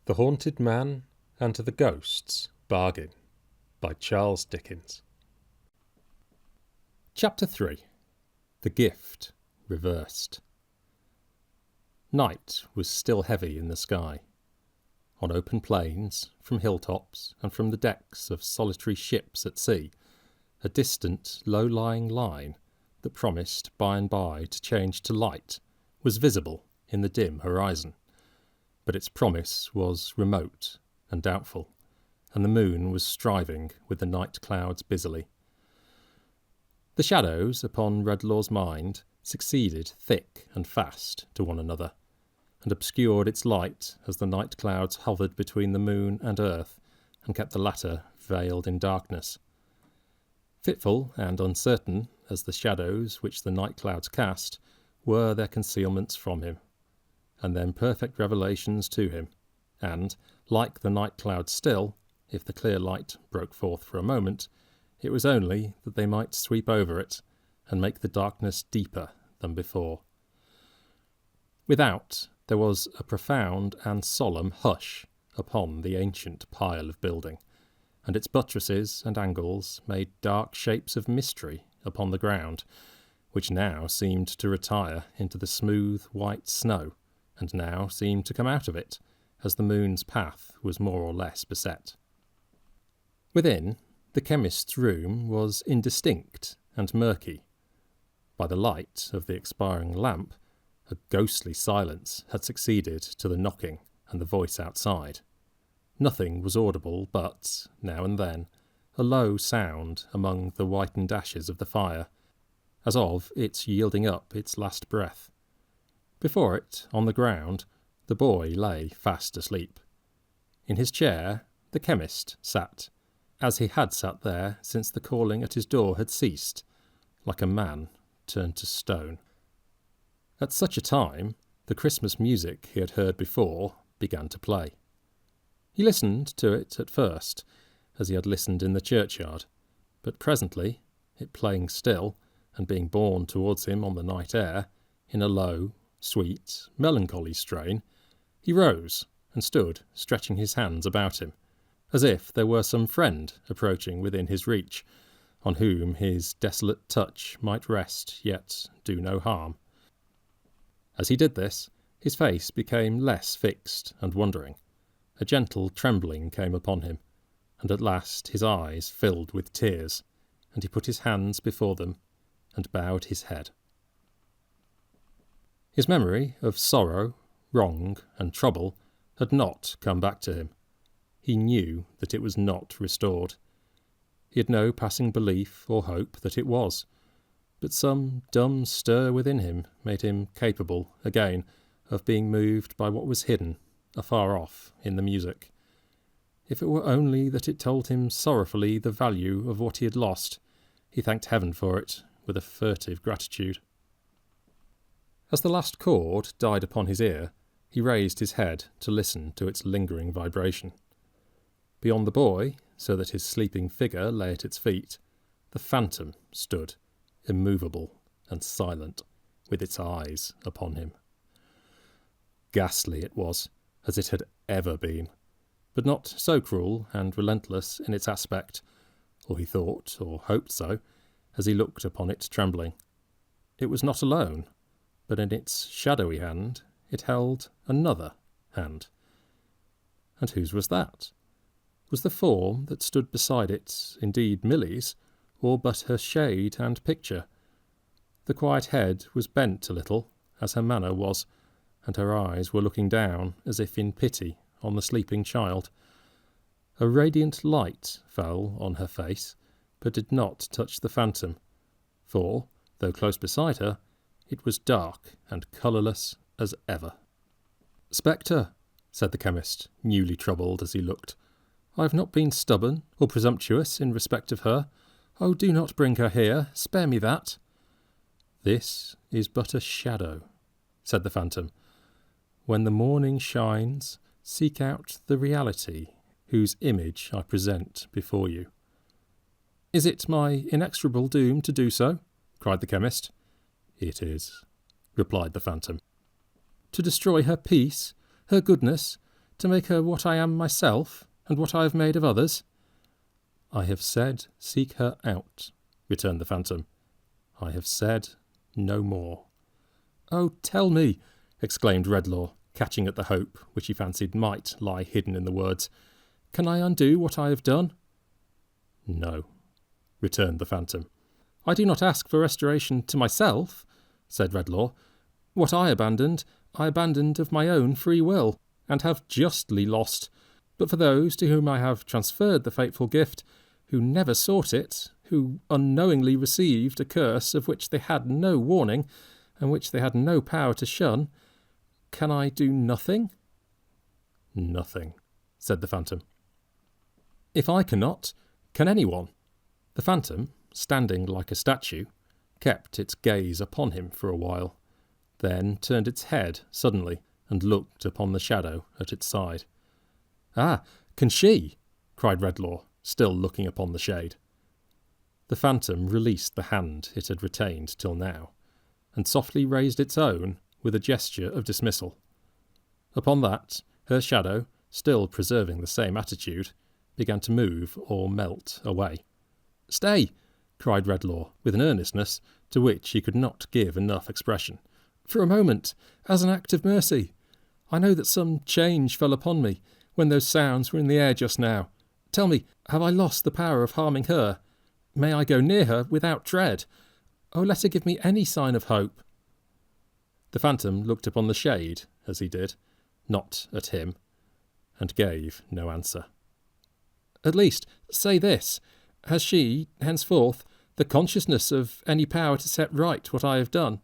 The Haunted Man and the Ghost's Bargain by Charles Dickens. Chapter 3. The Gift Reversed. Night was still heavy in the sky. On open plains, from hilltops, and from the decks of solitary ships at sea, a distant, low-lying line that promised by and by to change to light was visible in the dim horizon. But its promise was remote and doubtful, and the moon was striving with the night clouds busily. The shadows upon Redlaw's mind succeeded thick and fast to one another, and obscured its light as the night clouds hovered between the moon and earth, and kept the latter veiled in darkness. Fitful and uncertain as the shadows which the night clouds cast were their concealments from him, and then perfect revelations to him, and, like the night clouds still, if the clear light broke forth for a moment, it was only that they might sweep over it, and make the darkness deeper than before. Without, there was a profound and solemn hush upon the ancient pile of building, and its buttresses and angles made dark shapes of mystery upon the ground, which now seemed to retire into the smooth white snow, and now seemed to come out of it, as the moon's path was more or less beset. Within, the chemist's room was indistinct and murky. By the light of the expiring lamp, a ghostly silence had succeeded to the knocking and the voice outside. Nothing was audible but, now and then, a low sound among the whitened ashes of the fire, as of its yielding up its last breath. Before it, on the ground, the boy lay fast asleep. In his chair, the chemist sat, as he had sat there since the calling at his door had ceased, like a man turned to stone. At such a time, the Christmas music he had heard before began to play. He listened to it at first, as he had listened in the churchyard, but presently, it playing still, and being borne towards him on the night air, in a low, sweet, melancholy strain, he rose and stood stretching his hands about him, as if there were some friend approaching within his reach, on whom his desolate touch might rest yet do no harm. As he did this, his face became less fixed and wondering. A gentle trembling came upon him, and at last his eyes filled with tears, and he put his hands before them and bowed his head. His memory of sorrow, wrong, and trouble had not come back to him. He knew that it was not restored. He had no passing belief or hope that it was, but some dumb stir within him made him capable, again, of being moved by what was hidden, afar off, in the music. If it were only that it told him sorrowfully the value of what he had lost, he thanked heaven for it with a furtive gratitude. As the last chord died upon his ear, he raised his head to listen to its lingering vibration. Beyond the boy, so that his sleeping figure lay at its feet, the phantom stood, immovable and silent, with its eyes upon him. Ghastly it was, as it had ever been, but not so cruel and relentless in its aspect, or he thought or hoped so, as he looked upon it trembling. It was not alone, but in its shadowy hand it held another hand. And whose was that? Was the form that stood beside it indeed Milly's, or but her shade and picture? The quiet head was bent a little, as her manner was, and her eyes were looking down, as if in pity, on the sleeping child. A radiant light fell on her face, but did not touch the phantom, for, though close beside her, it was dark and colourless as ever. "Spectre," said the chemist, newly troubled as he looked, "I have not been stubborn or presumptuous in respect of her. Oh, do not bring her here, spare me that." "This is but a shadow," said the phantom. "When the morning shines, seek out the reality whose image I present before you." "Is it my inexorable doom to do so?" cried the chemist. "It is," replied the phantom. "To destroy her peace, her goodness, To make her what I am myself, and what I have made of others? I have said, seek her out, returned the phantom. I have said no more. Oh, tell me, exclaimed Redlaw, catching at the hope which he fancied might lie hidden in the words. Can I undo what I have done? No, returned the phantom. I do not ask for restoration to myself, said Redlaw. What I abandoned of my own free will, and have justly lost. But for those to whom I have transferred the fateful gift, who never sought it, who unknowingly received a curse of which they had no warning, and which they had no power to shun, can I do nothing? Nothing, said the phantom. If I cannot, can anyone? The phantom, standing like a statue, kept its gaze upon him for a while, then turned its head suddenly and looked upon the shadow at its side. Ah, can she? Cried Redlaw, still looking upon the shade. The phantom released the hand it had retained till now, and softly raised its own with a gesture of dismissal. Upon that, her shadow, still preserving the same attitude, began to move or melt away. Stay! Cried Redlaw, with an earnestness to which he could not give enough expression. For a moment, as an act of mercy. I know that some change fell upon me when those sounds were in the air just now. Tell me, have I lost the power of harming her? May I go near her without dread? Oh, let her give me any sign of hope. The phantom looked upon the shade as he did, not at him, and gave no answer. At least, say this. Has she, henceforth, the consciousness of any power to set right what I have done?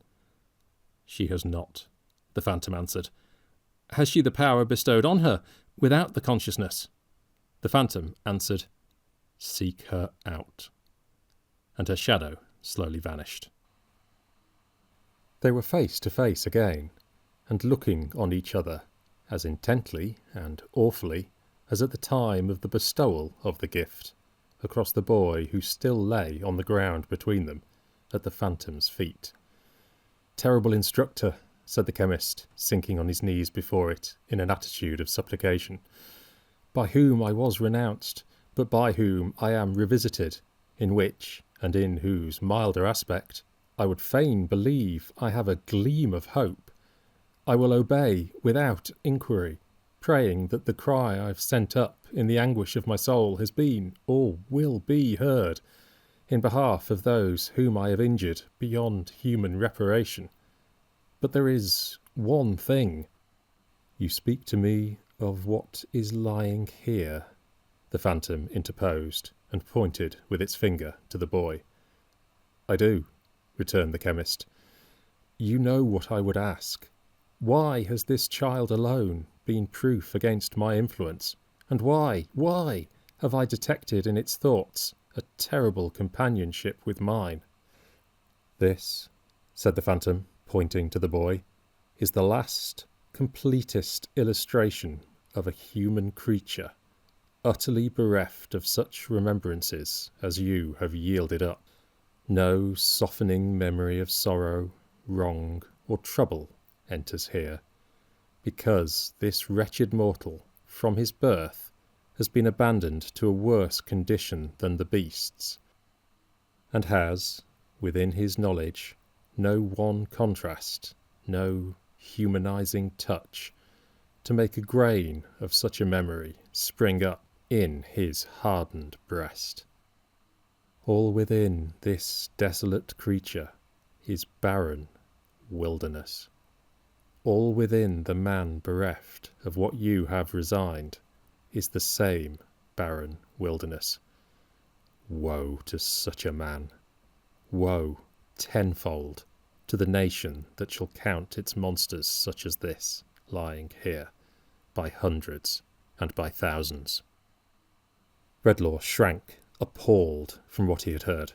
She has not, the phantom answered. Has she the power bestowed on her, without the consciousness? The phantom answered, Seek her out. And her shadow slowly vanished. They were face to face again, and looking on each other as intently and awfully as at the time of the bestowal of the gift, across the boy who still lay on the ground between them, at the phantom's feet. Terrible instructor, said the chemist, sinking on his knees before it in an attitude of supplication, by whom I was renounced, but by whom I am revisited, in which, and in whose milder aspect, I would fain believe I have a gleam of hope. I will obey without inquiry, praying that the cry I have sent up in the anguish of my soul has been, or will be, heard, in behalf of those whom I have injured beyond human reparation. But there is one thing. You speak to me of what is lying here, the phantom interposed, and pointed with its finger to the boy. I do, returned the chemist. You know what I would ask. Why has this child alone been proof against my influence? And why have I detected in its thoughts a terrible companionship with mine? This, said the phantom, pointing to the boy, is the last, completest illustration of a human creature, utterly bereft of such remembrances as you have yielded up. No softening memory of sorrow, wrong, or trouble enters here, because this wretched mortal, from his birth, has been abandoned to a worse condition than the beasts, and has, within his knowledge, no one contrast, no humanizing touch, to make a grain of such a memory spring up in his hardened breast. All within this desolate creature is barren wilderness. All within the man bereft of what you have resigned is the same barren wilderness. Woe to such a man! Woe tenfold to the nation that shall count its monsters such as this lying here, by hundreds and by thousands. Redlaw shrank, appalled from what he had heard.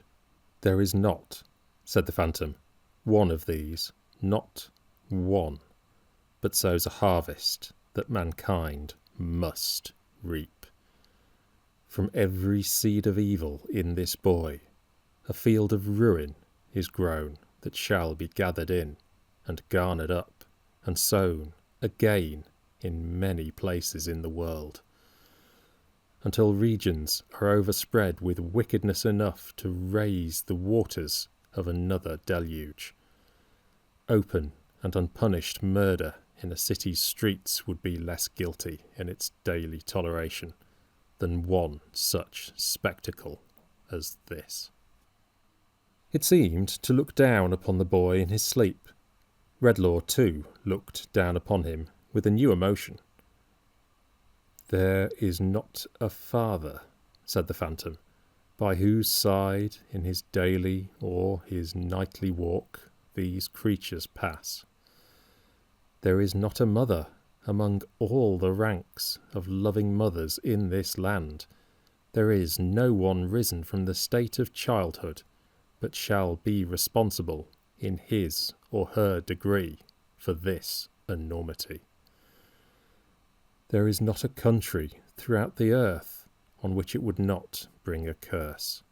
There is not, said the phantom, one of these, not one, but sows a harvest that mankind must reap. From every seed of evil in this boy, a field of ruin is grown that shall be gathered in, and garnered up, and sown again in many places in the world, until regions are overspread with wickedness enough to raise the waters of another deluge. Open and unpunished murder in a city's streets would be less guilty in its daily toleration than one such spectacle as this. It seemed to look down upon the boy in his sleep. Redlaw, too, looked down upon him with a new emotion. "There is not a father," said the phantom, "by whose side in his daily or his nightly walk these creatures pass. There is not a mother among all the ranks of loving mothers in this land. There is no one risen from the state of childhood, but shall be responsible in his or her degree for this enormity. There is not a country throughout the earth on which it would not bring a curse.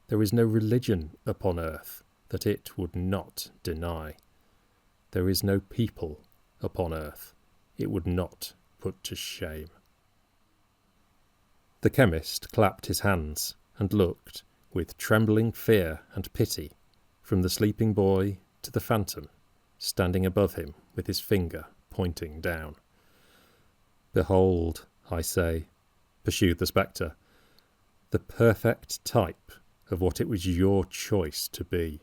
There is no religion upon earth that it would not deny. There is no people upon earth it would not put to shame." The chemist clapped his hands and looked, with trembling fear and pity, from the sleeping boy to the phantom, standing above him with his finger pointing down. "Behold, I say," pursued the spectre, "the perfect type of what it was your choice to be.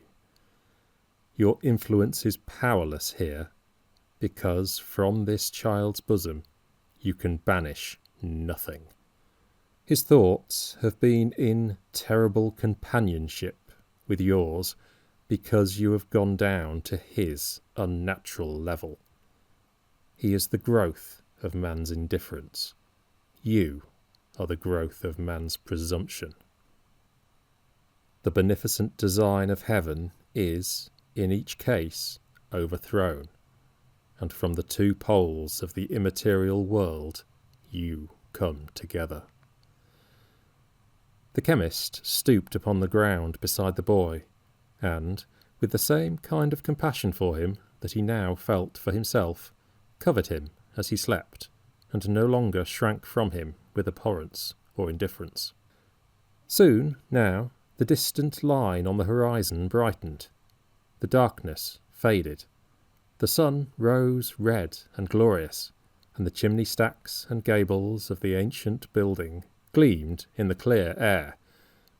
Your influence is powerless here, because from this child's bosom you can banish nothing. His thoughts have been in terrible companionship with yours because you have gone down to his unnatural level. He is the growth of man's indifference. You are the growth of man's presumption. The beneficent design of heaven is, in each case, overthrown, and from the two poles of the immaterial world you come together." The chemist stooped upon the ground beside the boy, and, with the same kind of compassion for him that he now felt for himself, covered him as he slept, and no longer shrank from him with abhorrence or indifference. Soon, now, the distant line on the horizon brightened. The darkness faded. The sun rose red and glorious, and the chimney stacks and gables of the ancient building gleamed in the clear air,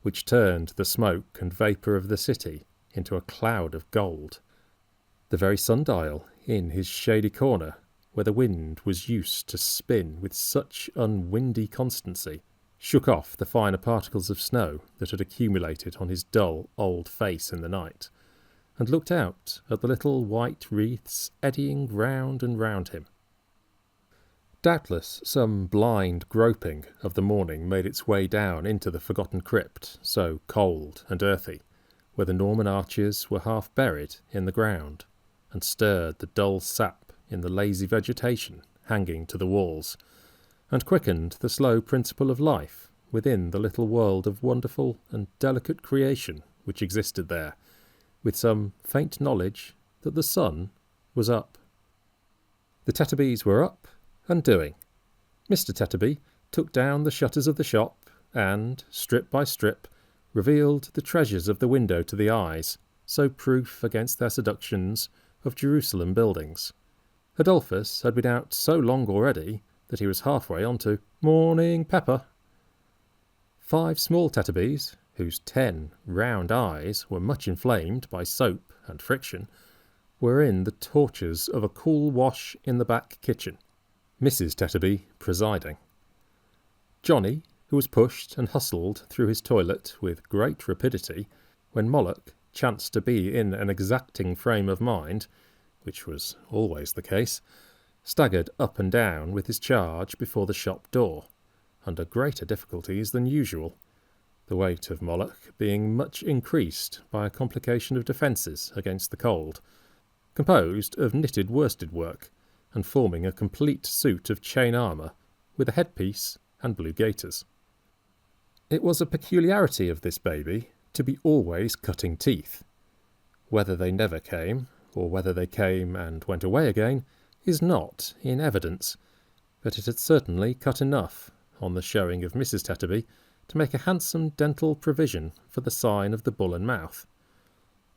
which turned the smoke and vapour of the city into a cloud of gold. The very sundial, in his shady corner, where the wind was used to spin with such unwindy constancy, shook off the finer particles of snow that had accumulated on his dull old face in the night, and looked out at the little white wreaths eddying round and round him. Doubtless some blind groping of the morning made its way down into the forgotten crypt, so cold and earthy, where the Norman arches were half buried in the ground, and stirred the dull sap in the lazy vegetation hanging to the walls, and quickened the slow principle of life within the little world of wonderful and delicate creation which existed there, with some faint knowledge that the sun was up. The Tetterbys were up and doing. Mr. Tetterby took down the shutters of the shop and, strip by strip, revealed the treasures of the window to the eyes, so proof against their seductions, of Jerusalem buildings. Adolphus had been out so long already that he was halfway on to "Morning, Pepper." 5 small Tetterbys, whose 10 round eyes were much inflamed by soap and friction, were in the tortures of a cool wash in the back kitchen, Mrs. Tetterby presiding. Johnny, who was pushed and hustled through his toilet with great rapidity, when Moloch chanced to be in an exacting frame of mind, which was always the case, staggered up and down with his charge before the shop door, under greater difficulties than usual, the weight of Moloch being much increased by a complication of defences against the cold, composed of knitted worsted work, and forming a complete suit of chain armour, with a headpiece and blue gaiters. It was a peculiarity of this baby to be always cutting teeth. Whether they never came, or whether they came and went away again, is not in evidence, but it had certainly cut enough on the showing of Mrs. Tetterby to make a handsome dental provision for the sign of the Bull and Mouth.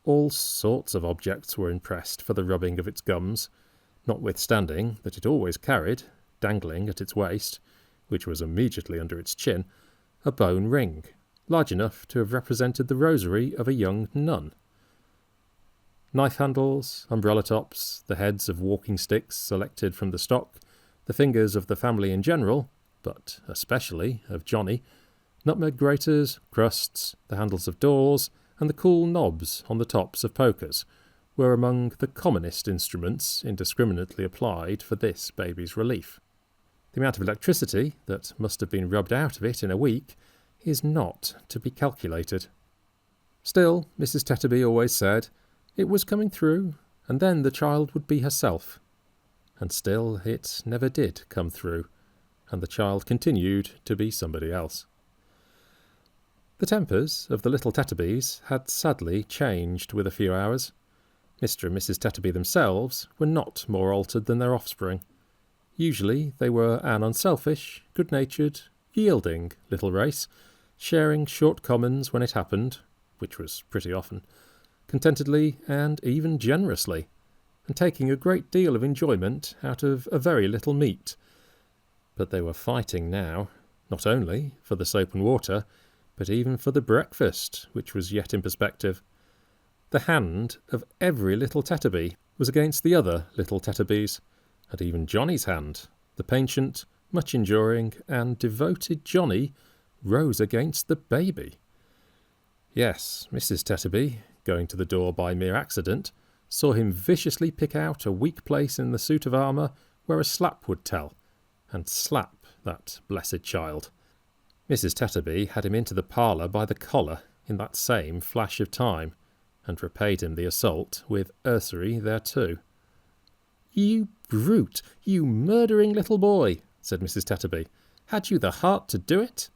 All sorts of objects were impressed for the rubbing of its gums, notwithstanding that it always carried, dangling at its waist, which was immediately under its chin, a bone ring, large enough to have represented the rosary of a young nun. Knife handles, umbrella tops, the heads of walking sticks selected from the stock, the fingers of the family in general, but especially of Johnny, nutmeg graters, crusts, the handles of doors, and the cool knobs on the tops of pokers were among the commonest instruments indiscriminately applied for this baby's relief. The amount of electricity that must have been rubbed out of it in a week is not to be calculated. Still, Mrs. Tetterby always said, it was coming through, and then the child would be herself. And still it never did come through, and the child continued to be somebody else. The tempers of the little Tetterbys had sadly changed with a few hours. Mr. and Mrs. Tetterby themselves were not more altered than their offspring. Usually they were an unselfish, good-natured, yielding little race, sharing short commons when it happened, which was pretty often, contentedly and even generously, and taking a great deal of enjoyment out of a very little meat. But they were fighting now, not only for the soap and water, but even for the breakfast, which was yet in perspective. The hand of every little Tetterby was against the other little Tetterbys, and even Johnny's hand, the patient, much enduring, and devoted Johnny, rose against the baby. Yes, Mrs. Tetterby, going to the door by mere accident, saw him viciously pick out a weak place in the suit of armour where a slap would tell, and slap that blessed child. Mrs. Tetterby had him into the parlour by the collar in that same flash of time, and repaid him the assault with ursery thereto. "You brute, you murdering little boy," said Mrs. Tetterby. "Had you the heart to do it?"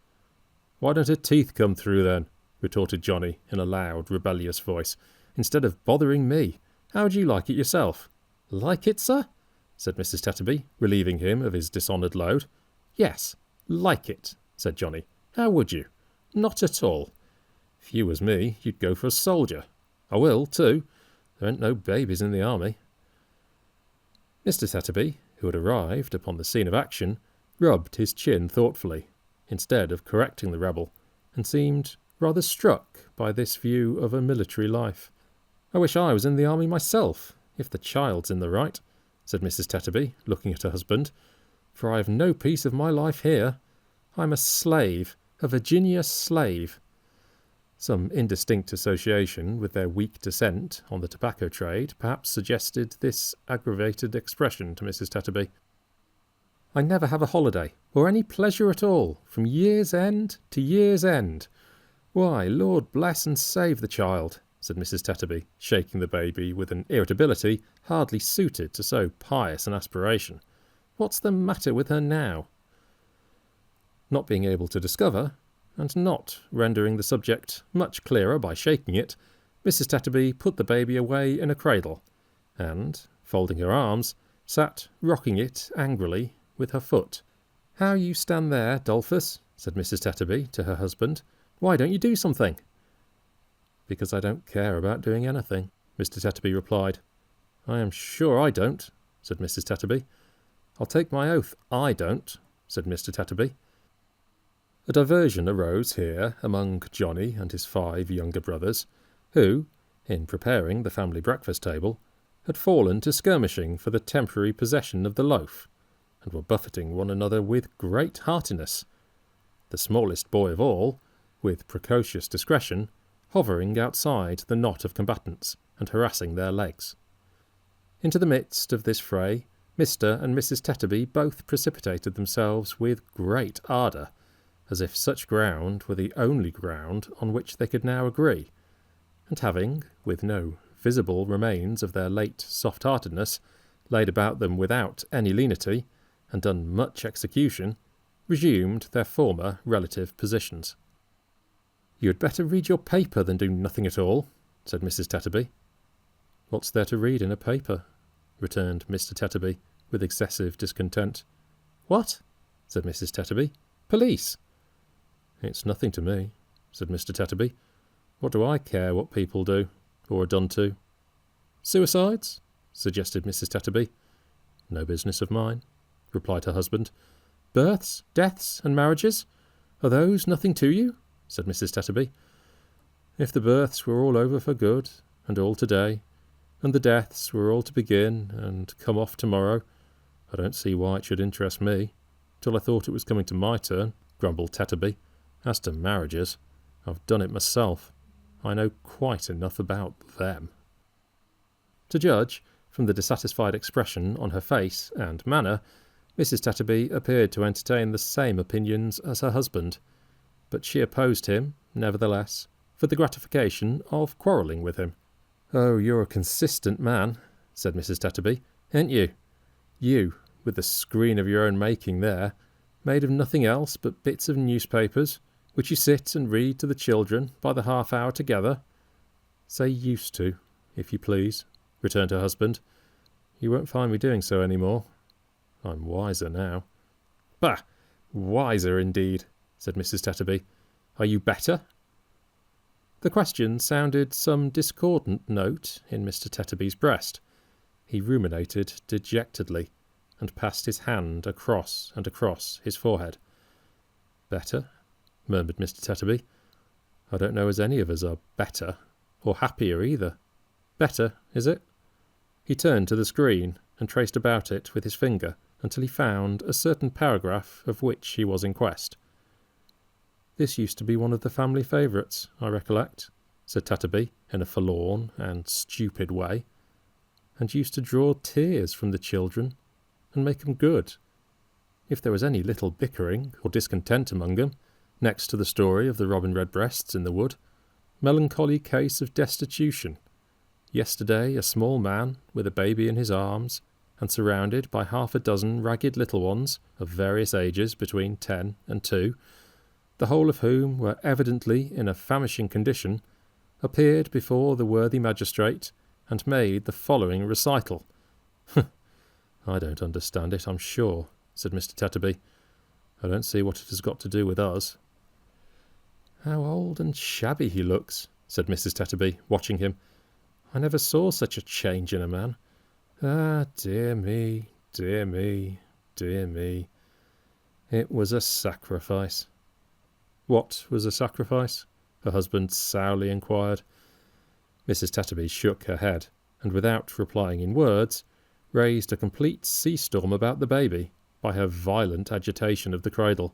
"Why don't her teeth come through then?" retorted Johnny in a loud, rebellious voice. "Instead of bothering me. How would you like it yourself?" "Like it, sir?" said Mrs. Tetterby, relieving him of his dishonoured load. "Yes, like it," said Johnny. "How would you? Not at all. If you was me, you'd go for a soldier. I will, too. There ain't no babies in the army." Mr. Tetterby, who had arrived upon the scene of action, rubbed his chin thoughtfully, instead of correcting the rebel, and seemed rather struck by this view of a military life. "I wish I was in the army myself, if the child's in the right," said Mrs. Tetterby, looking at her husband, "for I have no peace of my life here. I'm a slave, a Virginia slave." Some indistinct association with their weak descent on the tobacco trade perhaps suggested this aggravated expression to Mrs. Tetterby. "I never have a holiday, or any pleasure at all, from year's end to year's end. Why, Lord bless and save the child," said Mrs. Tetterby, shaking the baby with an irritability hardly suited to so pious an aspiration. "What's the matter with her now?" Not being able to discover, and not rendering the subject much clearer by shaking it, Mrs. Tetterby put the baby away in a cradle, and, folding her arms, sat rocking it angrily with her foot. "How you stand there, Dolphus," said Mrs. Tetterby to her husband. "Why don't you do something?" "Because I don't care about doing anything," Mr. Tetterby replied. "I am sure I don't," said Mrs. Tetterby. "I'll take my oath I don't," said Mr. Tetterby. A diversion arose here among Johnny and his 5 younger brothers, who, in preparing the family breakfast table, had fallen to skirmishing for the temporary possession of the loaf, and were buffeting one another with great heartiness. The smallest boy of all, with precocious discretion, hovering outside the knot of combatants and harassing their legs. Into the midst of this fray, Mr. and Mrs. Tetterby both precipitated themselves with great ardour, as if such ground were the only ground on which they could now agree, and having, with no visible remains of their late soft-heartedness, laid about them without any lenity, and done much execution, resumed their former relative positions. "You had better read your paper than do nothing at all," said Mrs. Tetterby. "What's there to read in a paper?" returned Mr. Tetterby, with excessive discontent. "What?" said Mrs. Tetterby. "Police?" "It's nothing to me," said Mr. Tetterby. "What do I care what people do, or are done to?" "Suicides?" suggested Mrs. Tetterby. "No business of mine," replied her husband. "Births, deaths, and marriages? Are those nothing to you?" said Mrs. Tetterby. "If the births were all over for good, and all to-day, and the deaths were all to begin and come off to-morrow, I don't see why it should interest me, till I thought it was coming to my turn," grumbled Tetterby. "As to marriages, I've done it myself. I know quite enough about them." To judge from the dissatisfied expression on her face and manner, Mrs. Tetterby appeared to entertain the same opinions as her husband, but she opposed him, nevertheless, for the gratification of quarrelling with him. "Oh, you're a consistent man," said Mrs. Tetterby, "ain't you? You, with the screen of your own making there, made of nothing else but bits of newspapers, which you sit and read to the children by the half hour together." "Say used to, if you please," returned her husband. "You won't find me doing so any more. I'm wiser now." "Bah! Wiser indeed," said Mrs. Tetterby. "Are you better?" The question sounded some discordant note in Mr. Tetterby's breast. He ruminated dejectedly, and passed his hand across and across his forehead. "Better?" murmured Mr. Tetterby. "I don't know as any of us are better, or happier either. Better, is it?" He turned to the screen and traced about it with his finger until he found a certain paragraph of which he was in quest. "This used to be one of the family favourites, I recollect," said Tetterby in a forlorn and stupid way, "and used to draw tears from the children and make 'em good. If there was any little bickering or discontent among 'em, next to the story of the robin redbreasts in the wood, melancholy case of destitution. Yesterday a small man with a baby in his arms, and surrounded by half a dozen ragged little ones of various ages between 10 and 2, the whole of whom were evidently in a famishing condition, appeared before the worthy magistrate and made the following recital." "I don't understand it, I'm sure," said Mr. Tetterby. "I don't see what it has got to do with us." "How old and shabby he looks," said Mrs. Tetterby, watching him. "I never saw such a change in a man. Ah, dear me, dear me, dear me. It was a sacrifice." "What was a sacrifice?" her husband sourly inquired. Mrs. Tetterby shook her head, and without replying in words, raised a complete sea-storm about the baby by her violent agitation of the cradle.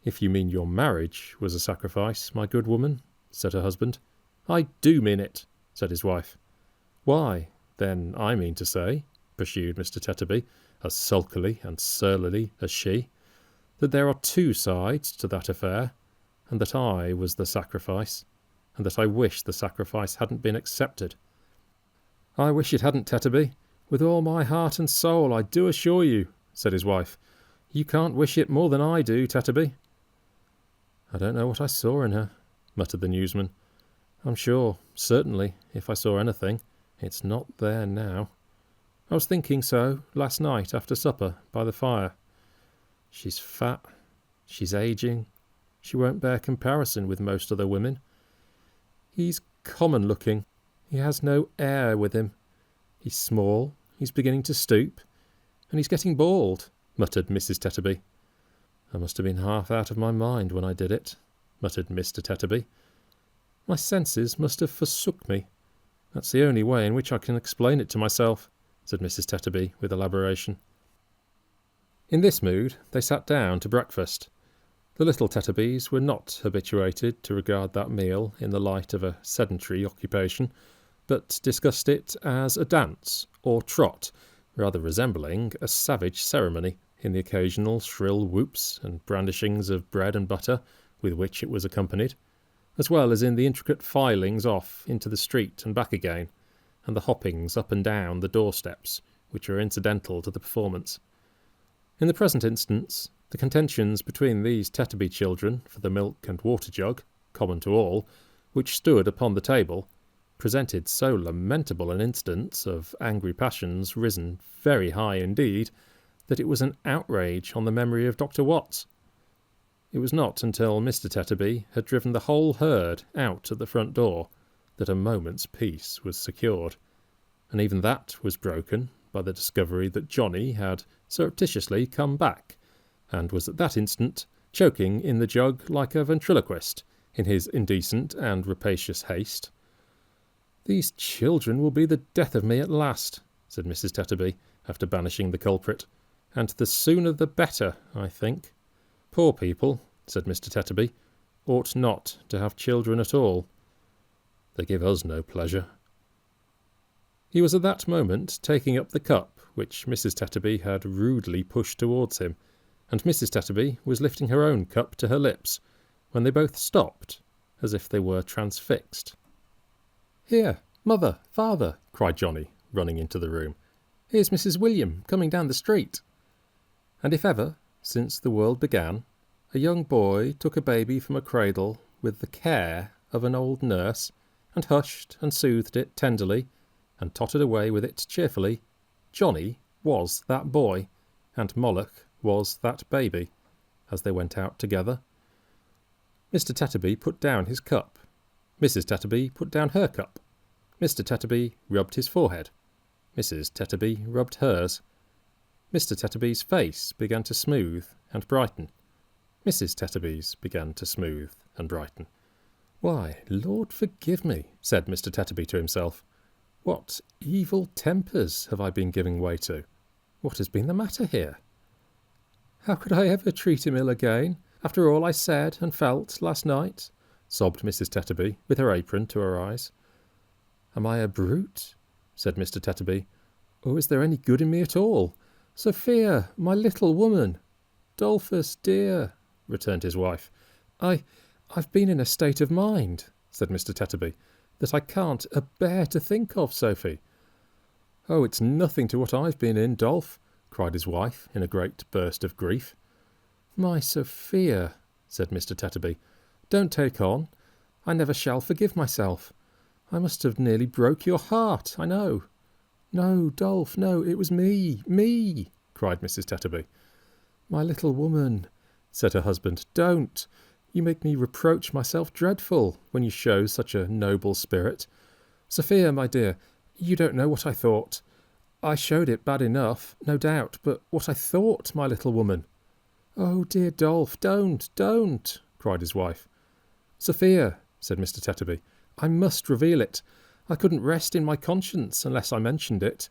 "If you mean your marriage was a sacrifice, my good woman," said her husband. "I do mean it," said his wife. "Why, then I mean to say," pursued Mr. Tetterby, as sulkily and surlily as she, "that there are two sides to that affair, and that I was the sacrifice, and that I wish the sacrifice hadn't been accepted." "I wish it hadn't, Tetterby, with all my heart and soul, I do assure you," said his wife. "You can't wish it more than I do, Tetterby." "I don't know what I saw in her," muttered the newsman. "I'm sure, certainly, if I saw anything, it's not there now. I was thinking so last night after supper by the fire. She's fat, she's ageing, she won't bear comparison with most other women. He's common looking, he has no air with him. He's small, he's beginning to stoop, and he's getting bald," muttered Mrs. Tetterby. "I must have been half out of my mind when I did it," muttered Mr. Tetterby. "My senses must have forsook me. That's the only way in which I can explain it to myself," said Mrs. Tetterby with elaboration. In this mood they sat down to breakfast. The little Tetterbys were not habituated to regard that meal in the light of a sedentary occupation, but discussed it as a dance or trot, rather resembling a savage ceremony, in the occasional shrill whoops and brandishings of bread and butter with which it was accompanied, as well as in the intricate filings off into the street and back again, and the hoppings up and down the doorsteps, which were incidental to the performance. In the present instance, the contentions between these Tetterby children for the milk and water jug, common to all, which stood upon the table, presented so lamentable an instance of angry passions risen very high indeed, that it was an outrage on the memory of Dr. Watts. It was not until Mr. Tetterby had driven the whole herd out at the front door that a moment's peace was secured, and even that was broken by the discovery that Johnny had surreptitiously come back, and was at that instant choking in the jug like a ventriloquist in his indecent and rapacious haste. "These children will be the death of me at last," said Mrs. Tetterby, after banishing the culprit, "and the sooner the better, I think. Poor people," said Mr. Tetterby, "ought not to have children at all. They give us no pleasure." He was at that moment taking up the cup which Mrs. Tetterby had rudely pushed towards him, and Mrs. Tetterby was lifting her own cup to her lips, when they both stopped, as if they were transfixed. "Here, mother, father," cried Johnny, running into the room. "Here's Mrs. William coming down the street." And if ever, since the world began, a young boy took a baby from a cradle with the care of an old nurse, and hushed and soothed it tenderly, and tottered away with it cheerfully, Johnny was that boy, and Moloch was that baby, as they went out together. Mr. Tetterby put down his cup. Mrs. Tetterby put down her cup. Mr. Tetterby rubbed his forehead. Mrs. Tetterby rubbed hers. Mr. Tetterby's face began to smooth and brighten. Mrs. Tetterby's began to smooth and brighten. "Why, Lord forgive me," said Mr. Tetterby to himself. "What evil tempers have I been giving way to? What has been the matter here? How could I ever treat him ill again, after all I said and felt last night?" sobbed Mrs. Tetterby, with her apron to her eyes. "Am I a brute?" said Mr. Tetterby. "Or is there any good in me at all? Sophia, my little woman." "Dolphus, dear," returned his wife. I've been in a state of mind," said Mr. Tetterby, "that I can't bear to think of, Sophie." "Oh, it's nothing to what I've been in, Dolph," cried his wife, in a great burst of grief. "My Sophia," said Mr. Tetterby, "don't take on. I never shall forgive myself. I must have nearly broke your heart, I know." "No, Dolph, no, it was me, cried Mrs. Tetterby. "My little woman," said her husband, "don't. You make me reproach myself dreadful when you show such a noble spirit. Sophia, my dear, you don't know what I thought. I showed it bad enough, no doubt, but what I thought, my little woman." "Oh, dear Dolph, don't, cried his wife. "Sophia," said Mr. Tetterby, "I must reveal it. I couldn't rest in my conscience unless I mentioned it.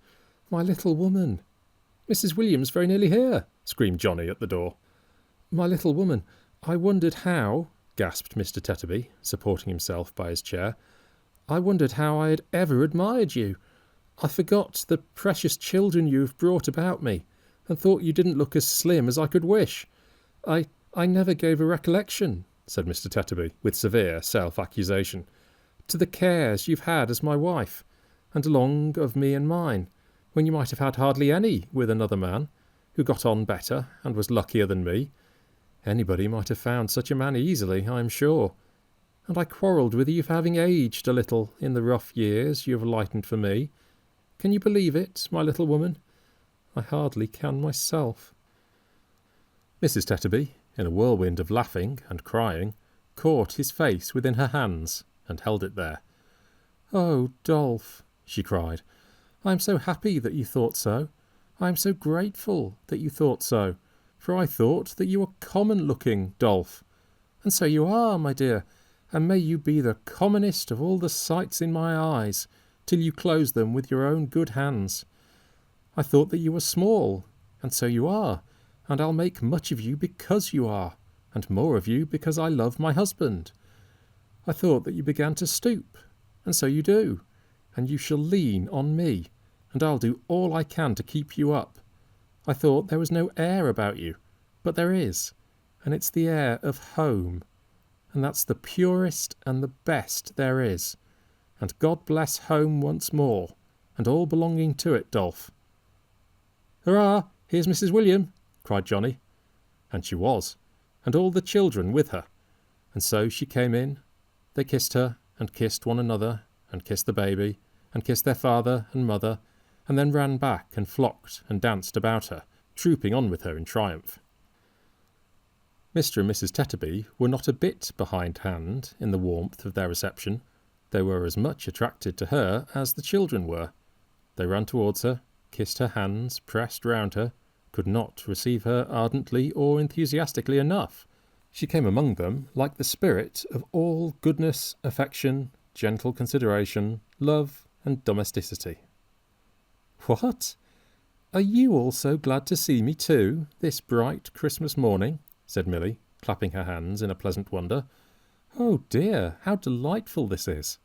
My little woman." "Mrs. William's very nearly here," screamed Johnny at the door. "My little woman, I wondered how," gasped Mr. Tetterby, supporting himself by his chair, "I wondered how I had ever admired you. I forgot the precious children you have brought about me, and thought you didn't look as slim as I could wish. I never gave a recollection," said Mr. Tetterby, with severe self-accusation, "to the cares you've had as my wife, and along of me and mine, when you might have had hardly any with another man, who got on better and was luckier than me. Anybody might have found such a man easily, I am sure. And I quarrelled with you for having aged a little in the rough years you have lightened for me. Can you believe it, my little woman? I hardly can myself." Mrs. Tetterby, in a whirlwind of laughing and crying, caught his face within her hands and held it there. "Oh, Dolph," she cried, "I am so happy that you thought so. I am so grateful that you thought so, for I thought that you were common-looking, Dolph. And so you are, my dear, and may you be the commonest of all the sights in my eyes, till you close them with your own good hands. I thought that you were small, and so you are, and I'll make much of you because you are, and more of you because I love my husband. I thought that you began to stoop, and so you do, and you shall lean on me, and I'll do all I can to keep you up. I thought there was no air about you, but there is, and it's the air of home, and that's the purest and the best there is, and God bless home once more, and all belonging to it, Dolph." "Hurrah, here's Mrs. William," cried Johnny. And she was, and all the children with her. And so she came in. They kissed her, and kissed one another, and kissed the baby, and kissed their father and mother, and then ran back and flocked and danced about her, trooping on with her in triumph. Mr. and Mrs. Tetterby were not a bit behindhand in the warmth of their reception. They were as much attracted to her as the children were. They ran towards her, kissed her hands, pressed round her, could not receive her ardently or enthusiastically enough. She came among them like the spirit of all goodness, affection, gentle consideration, love, and domesticity. "What? Are you all so glad to see me too, this bright Christmas morning?" said Milly, clapping her hands in a pleasant wonder. "Oh dear, how delightful this is!"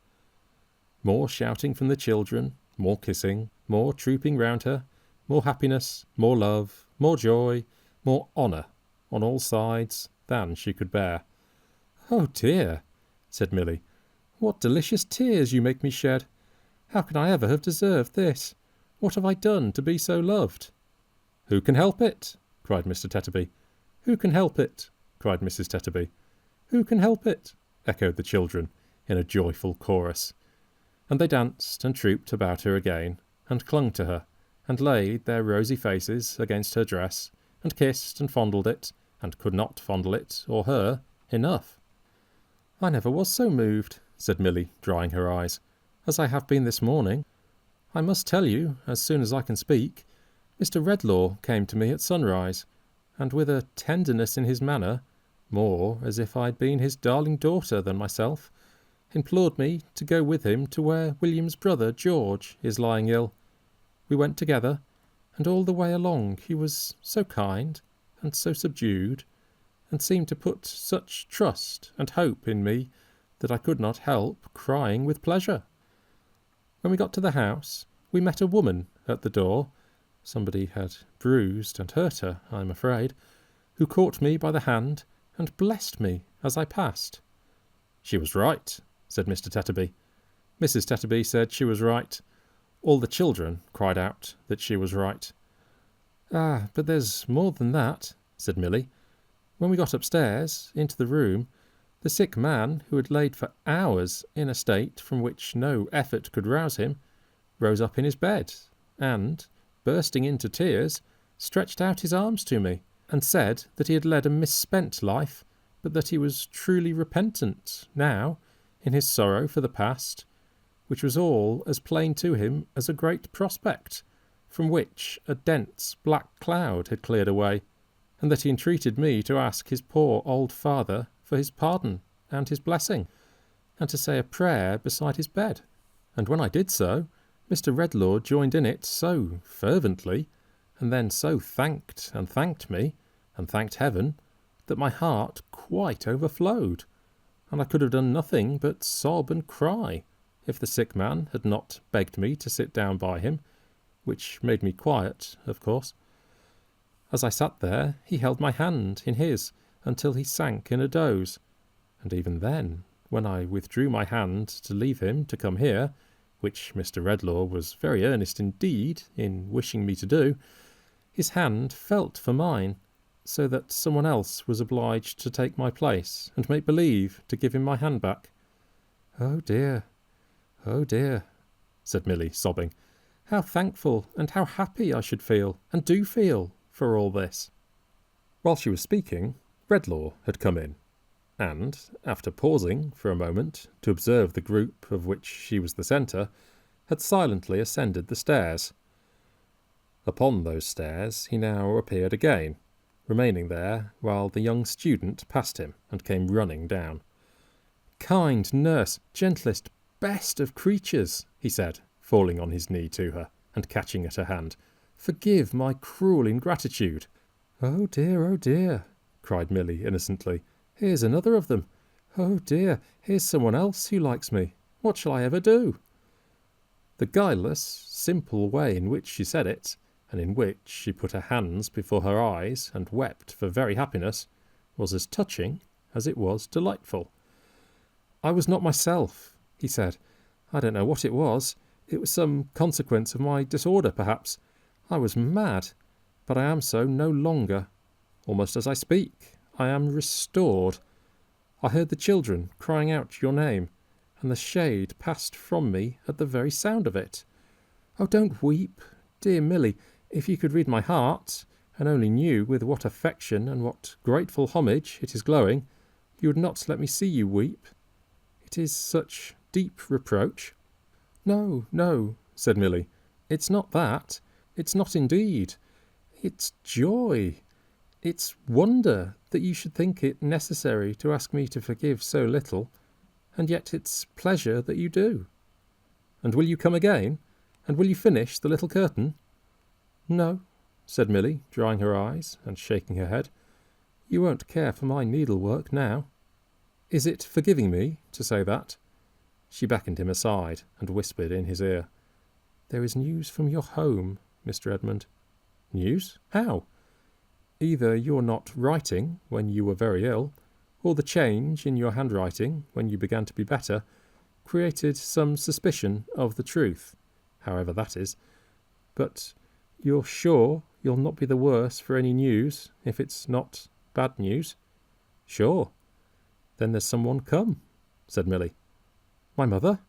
More shouting from the children, more kissing, more trooping round her, more happiness, more love, more joy, more honour, on all sides, than she could bear. "Oh dear," said Milly, "what delicious tears you make me shed! How can I ever have deserved this? What have I done to be so loved?" "Who can help it?" cried Mr. Tetterby. "Who can help it?" cried Mrs. Tetterby. "Who can help it?" echoed the children, in a joyful chorus. And they danced and trooped about her again, and clung to her, and laid their rosy faces against her dress, and kissed and fondled it, and could not fondle it, or her, enough. "I never was so moved," said Milly, drying her eyes, "as I have been this morning. I must tell you, as soon as I can speak, Mr. Redlaw came to me at sunrise, and with a tenderness in his manner, more as if I had been his darling daughter than myself, implored me to go with him to where William's brother George is lying ill. We went together, and all the way along he was so kind and so subdued, and seemed to put such trust and hope in me, that I could not help crying with pleasure. When we got to the house, we met a woman at the door. Somebody had bruised and hurt her, I am afraid, who caught me by the hand and blessed me as I passed." "She was right," said Mr. Tetterby. Mrs. Tetterby said she was right. All the children cried out that she was right. "Ah, but there's more than that," said Milly. "When we got upstairs, into the room, the sick man, who had laid for hours in a state from which no effort could rouse him, rose up in his bed, and, bursting into tears, stretched out his arms to me, and said that he had led a misspent life, but that he was truly repentant now, in his sorrow for the past, which was all as plain to him as a great prospect, from which a dense black cloud had cleared away, and that he entreated me to ask his poor old father for his pardon and his blessing, and to say a prayer beside his bed. And when I did so, Mr. Redlaw joined in it so fervently, and then so thanked me, and thanked heaven, that my heart quite overflowed, and I could have done nothing but sob and cry, if the sick man had not begged me to sit down by him, which made me quiet, of course. As I sat there, he held my hand in his until he sank in a doze, and even then, when I withdrew my hand to leave him to come here, which Mr. Redlaw was very earnest indeed in wishing me to do, his hand felt for mine, so that someone else was obliged to take my place and make believe to give him my hand back. Oh dear, said Milly, sobbing. How thankful and how happy I should feel, and do feel, for all this. While she was speaking, Redlaw had come in, and, after pausing for a moment to observe the group of which she was the centre, had silently ascended the stairs. Upon those stairs he now appeared again, remaining there while the young student passed him and came running down. "Kind nurse, gentlest, best of creatures," he said, falling on his knee to her and catching at her hand, "forgive my cruel ingratitude." Oh dear, cried Milly innocently. Here's another of them. Oh dear, here's someone else who likes me. What shall I ever do? The guileless, simple way in which she said it, and in which she put her hands before her eyes and wept for very happiness, was as touching as it was delightful. I was not myself, he said. I don't know what it was. It was some consequence of my disorder, perhaps. I was mad, but I am so no longer. Almost as I speak, I am restored. I heard the children crying out your name, and the shade passed from me at the very sound of it. Oh, don't weep, dear Milly. If you could read my heart, and only knew with what affection and what grateful homage it is glowing, you would not let me see you weep. It is such deep reproach." "No, no," said Milly. "It's not that. It's not indeed. It's joy. It's wonder that you should think it necessary to ask me to forgive so little, and yet it's pleasure that you do." "And will you come again? And will you finish the little curtain?" "No," said Milly, drying her eyes and shaking her head. "You won't care for my needlework now." "Is it forgiving me to say that?" She beckoned him aside and whispered in his ear, "There is news from your home, Mr. Edmund." "News? How?" "Either you're not writing when you were very ill, or the change in your handwriting when you began to be better created some suspicion of the truth, however that is. But you're sure you'll not be the worse for any news if it's not bad news?" "Sure." "Then there's someone come," said Milly. "My mother?"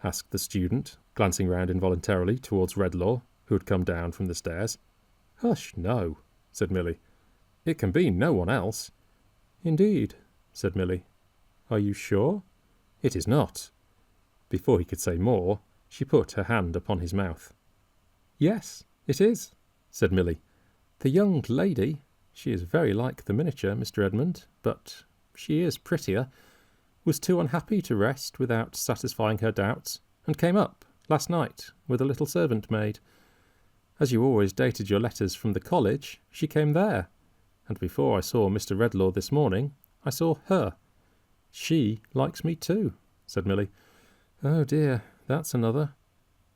asked the student, glancing round involuntarily towards Redlaw, who had come down from the stairs. "Hush, no," said Milly. "It can be no one else." "Indeed," said Milly. "Are you sure?" "It is not." Before he could say more, she put her hand upon his mouth. "Yes, it is," said Milly. "The young lady, she is very like the miniature, Mr. Edmund, but she is prettier, was too unhappy to rest without satisfying her doubts, and came up last night with a little servant maid. As you always dated your letters from the college, she came there, and before I saw Mr. Redlaw this morning, I saw her. She likes me too," said Milly. "Oh dear, that's another."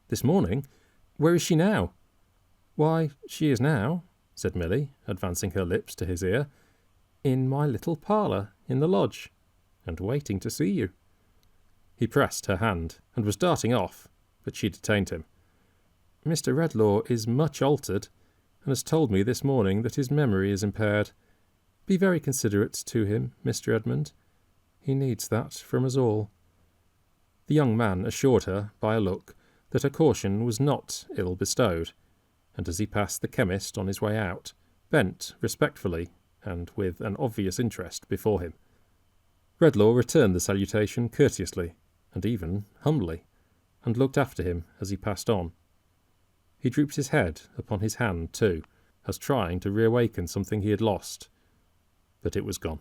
"This morning? Where is she now?" "Why, she is now," said Milly, advancing her lips to his ear, "in my little parlour in the lodge, and waiting to see you." He pressed her hand, and was darting off, but she detained him. "Mr. Redlaw is much altered, and has told me this morning that his memory is impaired. Be very considerate to him, Mr. Edmund. He needs that from us all." The young man assured her by a look that her caution was not ill bestowed, and as he passed the chemist on his way out, bent respectfully and with an obvious interest before him. Redlaw returned the salutation courteously, and even humbly, and looked after him as he passed on. He drooped his head upon his hand too, as trying to reawaken something he had lost, but it was gone.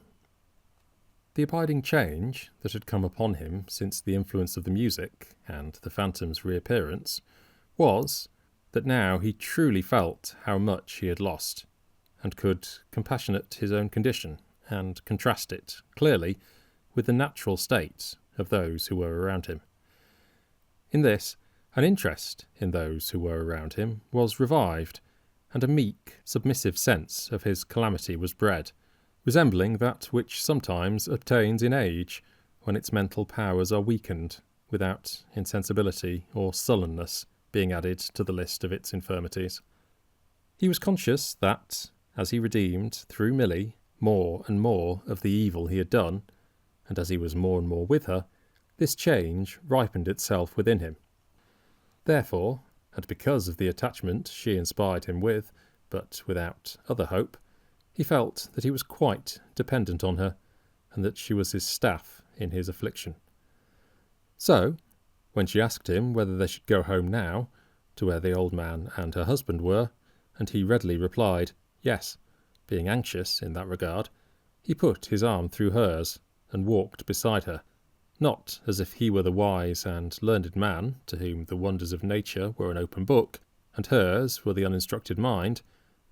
The abiding change that had come upon him since the influence of the music and the phantom's reappearance was that now he truly felt how much he had lost, and could compassionate his own condition and contrast it clearly with the natural state of those who were around him. In this, an interest in those who were around him was revived, and a meek, submissive sense of his calamity was bred, resembling that which sometimes obtains in age, when its mental powers are weakened, without insensibility or sullenness being added to the list of its infirmities. He was conscious that, as he redeemed, through Milly, more and more of the evil he had done, and as he was more and more with her, this change ripened itself within him. Therefore, and because of the attachment she inspired him with, but without other hope, he felt that he was quite dependent on her, and that she was his staff in his affliction. So, when she asked him whether they should go home now, to where the old man and her husband were, and he readily replied, yes, being anxious in that regard, he put his arm through hers, and walked beside her, not as if he were the wise and learned man to whom the wonders of nature were an open book, and hers were the uninstructed mind,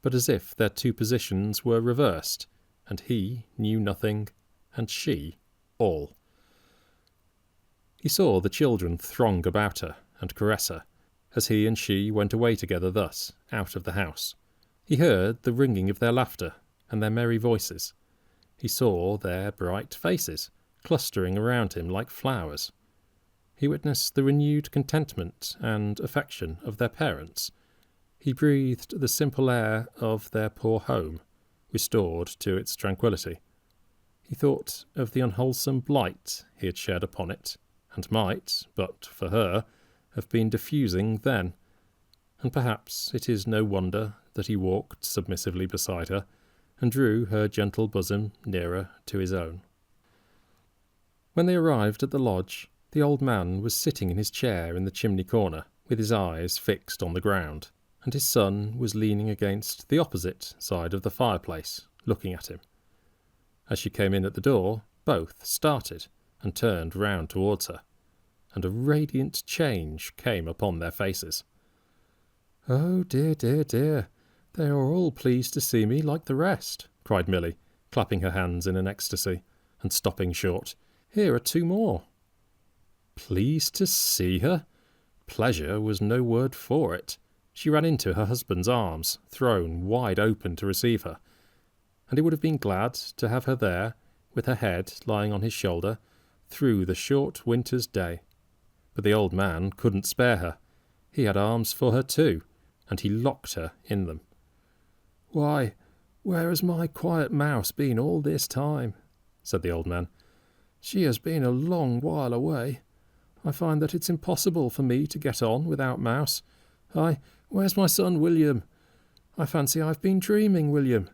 but as if their two positions were reversed, and he knew nothing, and she all. He saw the children throng about her and caress her, as he and she went away together thus, out of the house. He heard the ringing of their laughter and their merry voices. He saw their bright faces, clustering around him like flowers. He witnessed the renewed contentment and affection of their parents. He breathed the simple air of their poor home, restored to its tranquillity. He thought of the unwholesome blight he had shed upon it, and might, but for her, have been diffusing then, and perhaps it is no wonder that he walked submissively beside her, and drew her gentle bosom nearer to his own. When they arrived at the lodge, the old man was sitting in his chair in the chimney corner, with his eyes fixed on the ground, and his son was leaning against the opposite side of the fireplace, looking at him. As she came in at the door, both started and turned round towards her, and a radiant change came upon their faces. "Oh, dear, dear, dear, they are all pleased to see me like the rest," cried Milly, clapping her hands in an ecstasy, and stopping short. "Here are two more." Pleased to see her? Pleasure was no word for it. She ran into her husband's arms, thrown wide open to receive her, and he would have been glad to have her there, with her head lying on his shoulder, through the short winter's day. But the old man couldn't spare her. He had arms for her too, and he locked her in them. "Why, where has my quiet mouse been all this time?" said the old man. "She has been a long while away. I find that it's impossible for me to get on without Mouse. Where's my son William? I fancy I've been dreaming, William."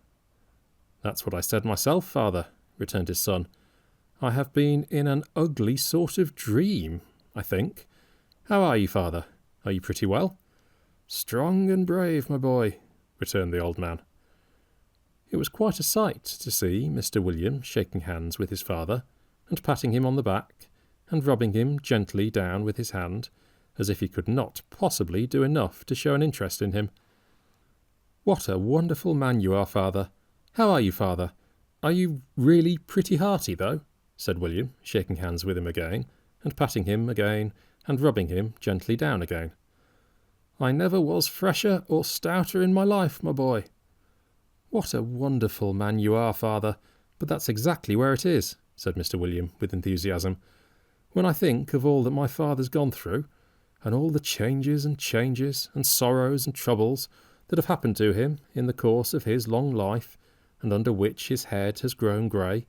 "That's what I said myself, father," returned his son. "I have been in an ugly sort of dream, I think. How are you, father? Are you pretty well?" "Strong and brave, my boy," returned the old man. It was quite a sight to see Mr. William shaking hands with his father, and patting him on the back, and rubbing him gently down with his hand, as if he could not possibly do enough to show an interest in him. "What a wonderful man you are, father! How are you, father? Are you really pretty hearty, though?" said William, shaking hands with him again, and patting him again, and rubbing him gently down again. "I never was fresher or stouter in my life, my boy." "What a wonderful man you are, father! But that's exactly where it is," said Mr. William with enthusiasm. "When I think of all that my father's gone through, and all the changes and sorrows and troubles that have happened to him in the course of his long life, and under which his head has grown grey,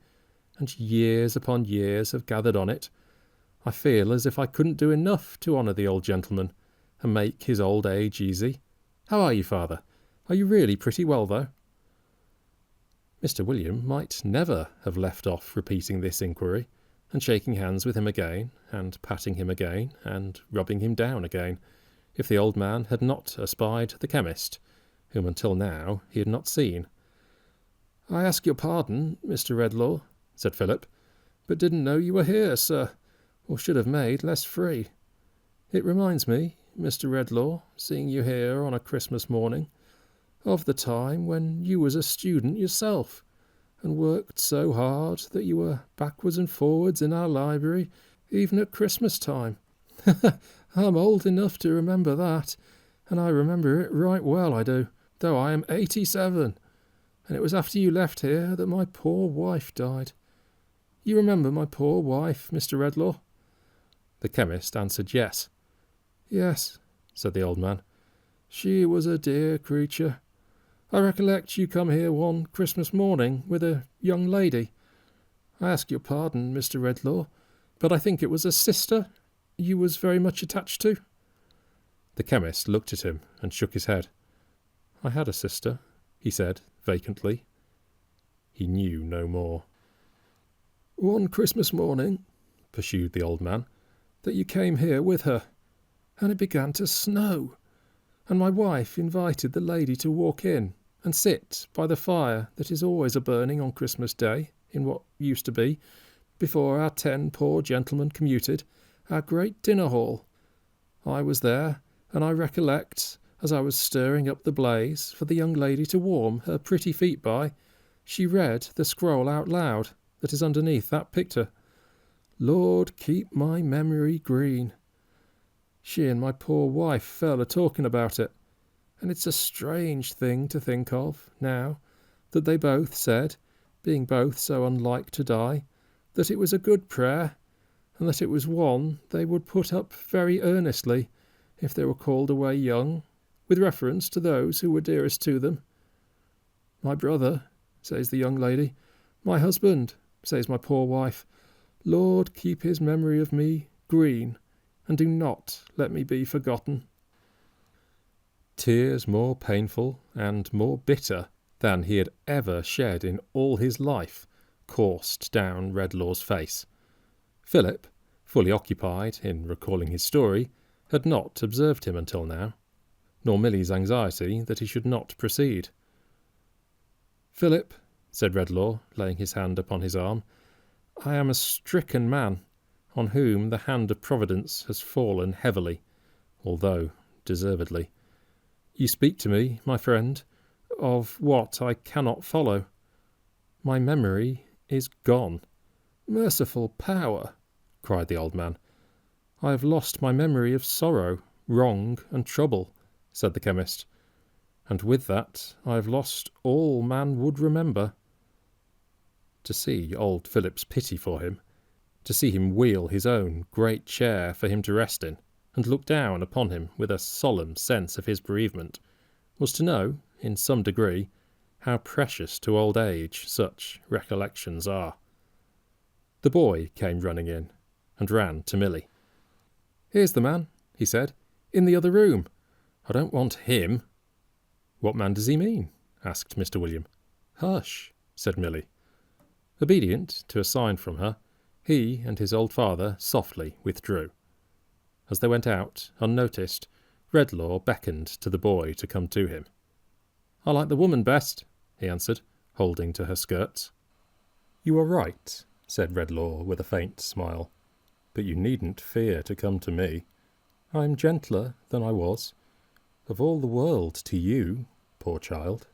and years upon years have gathered on it, I feel as if I couldn't do enough to honour the old gentleman, and make his old age easy. How are you, father? Are you really pretty well, though?" Mr. William might never have left off repeating this inquiry, and shaking hands with him again, and patting him again, and rubbing him down again, if the old man had not espied the chemist, whom until now he had not seen. "I ask your pardon, Mr. Redlaw," said Philip, "but didn't know you were here, sir, or should have made less free. It reminds me, Mr. Redlaw, seeing you here on a Christmas morning, of the time when you was a student yourself, and worked so hard that you were backwards and forwards in our library, even at Christmas time. I'm old enough to remember that, and I remember it right well, I do, though I am 87, and it was after you left here that my poor wife died. You remember my poor wife, Mr. Redlaw?" The chemist answered yes. "Yes," said the old man. "She was a dear creature. I recollect you come here one Christmas morning with a young lady. I ask your pardon, Mr. Redlaw, but I think it was a sister you was very much attached to?" The chemist looked at him and shook his head. "I had a sister," he said vacantly. He knew no more. "One Christmas morning," pursued the old man, "that you came here with her, and it began to snow, and my wife invited the lady to walk in and sit by the fire that is always a-burning on Christmas Day in what used to be, before our 10 poor gentlemen commuted, our great dinner-hall. I was there, and I recollect, as I was stirring up the blaze for the young lady to warm her pretty feet by, she read the scroll out loud that is underneath that picture. Lord, keep my memory green. She and my poor wife fell a-talking about it, and it's a strange thing to think of, now, that they both said, being both so unlike to die, that it was a good prayer, and that it was one they would put up very earnestly if they were called away young, with reference to those who were dearest to them. 'My brother,' says the young lady. 'My husband,' says my poor wife. 'Lord, keep his memory of me green, and do not let me be forgotten.'" Tears more painful and more bitter than he had ever shed in all his life coursed down Redlaw's face. Philip, fully occupied in recalling his story, had not observed him until now, nor Milly's anxiety that he should not proceed. "Philip," said Redlaw, laying his hand upon his arm, "I am a stricken man, on whom the hand of Providence has fallen heavily, although deservedly. You speak to me, my friend, of what I cannot follow. My memory is gone." "Merciful power!" cried the old man. "I have lost my memory of sorrow, wrong, and trouble," said the chemist, "and with that I have lost all man would remember." To see old Philip's pity for him, to see him wheel his own great chair for him to rest in, and look down upon him with a solemn sense of his bereavement, was to know, in some degree, how precious to old age such recollections are. The boy came running in, and ran to Milly. "Here's the man," he said, "in the other room. I don't want him." "What man does he mean?" asked Mr. William. "Hush," said Milly. Obedient to a sign from her, he and his old father softly withdrew. As they went out, unnoticed, Redlaw beckoned to the boy to come to him. "I like the woman best," he answered, holding to her skirts. "You are right," said Redlaw with a faint smile, "but you needn't fear to come to me. I am gentler than I was. Of all the world to you, poor child."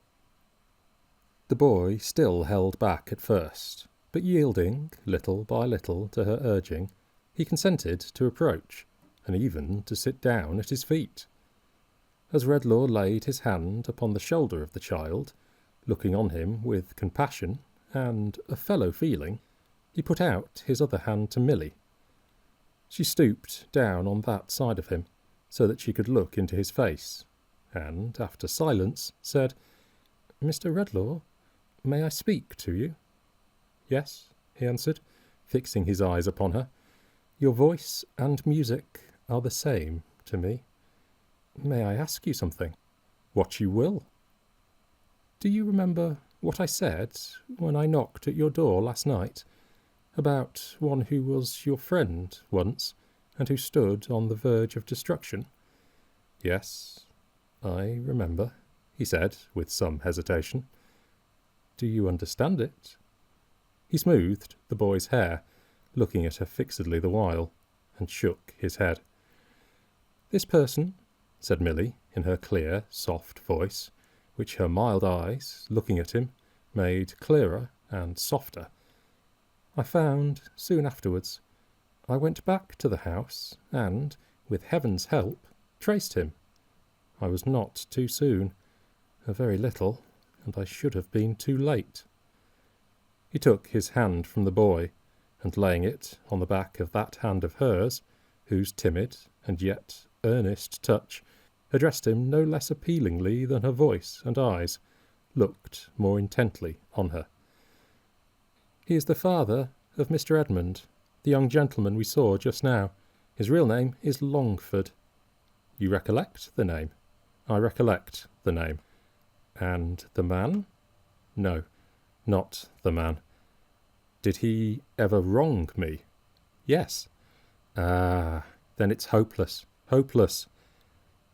The boy still held back at first, but yielding little by little to her urging, he consented to approach, and even to sit down at his feet. As Redlaw laid his hand upon the shoulder of the child, looking on him with compassion and a fellow feeling, he put out his other hand to Milly. She stooped down on that side of him, so that she could look into his face, and, after silence, said, "Mr. Redlaw, may I speak to you?" "Yes," he answered, fixing his eyes upon her. "Your voice and music are the same to me. May I ask you something?" "What you will." "Do you remember what I said when I knocked at your door last night, about one who was your friend once, and who stood on the verge of destruction?" "Yes, I remember," he said, with some hesitation. "Do you understand it?" He smoothed the boy's hair, looking at her fixedly the while, and shook his head. "This person," said Milly, in her clear, soft voice, which her mild eyes, looking at him, made clearer and softer, "I found soon afterwards. I went back to the house, and, with heaven's help, traced him. I was not too soon, a very little, and I should have been too late." He took his hand from the boy, and laying it on the back of that hand of hers, whose timid and yet earnest touch addressed him no less appealingly than her voice and eyes, looked more intently on her. "He is the father of Mr. Edmund, the young gentleman we saw just now. His real name is Longford." "You recollect the name?" "I recollect the name." "And the man?" "No, not the man." "Did he ever wrong me?" "Yes." "Ah, then it's hopeless, hopeless."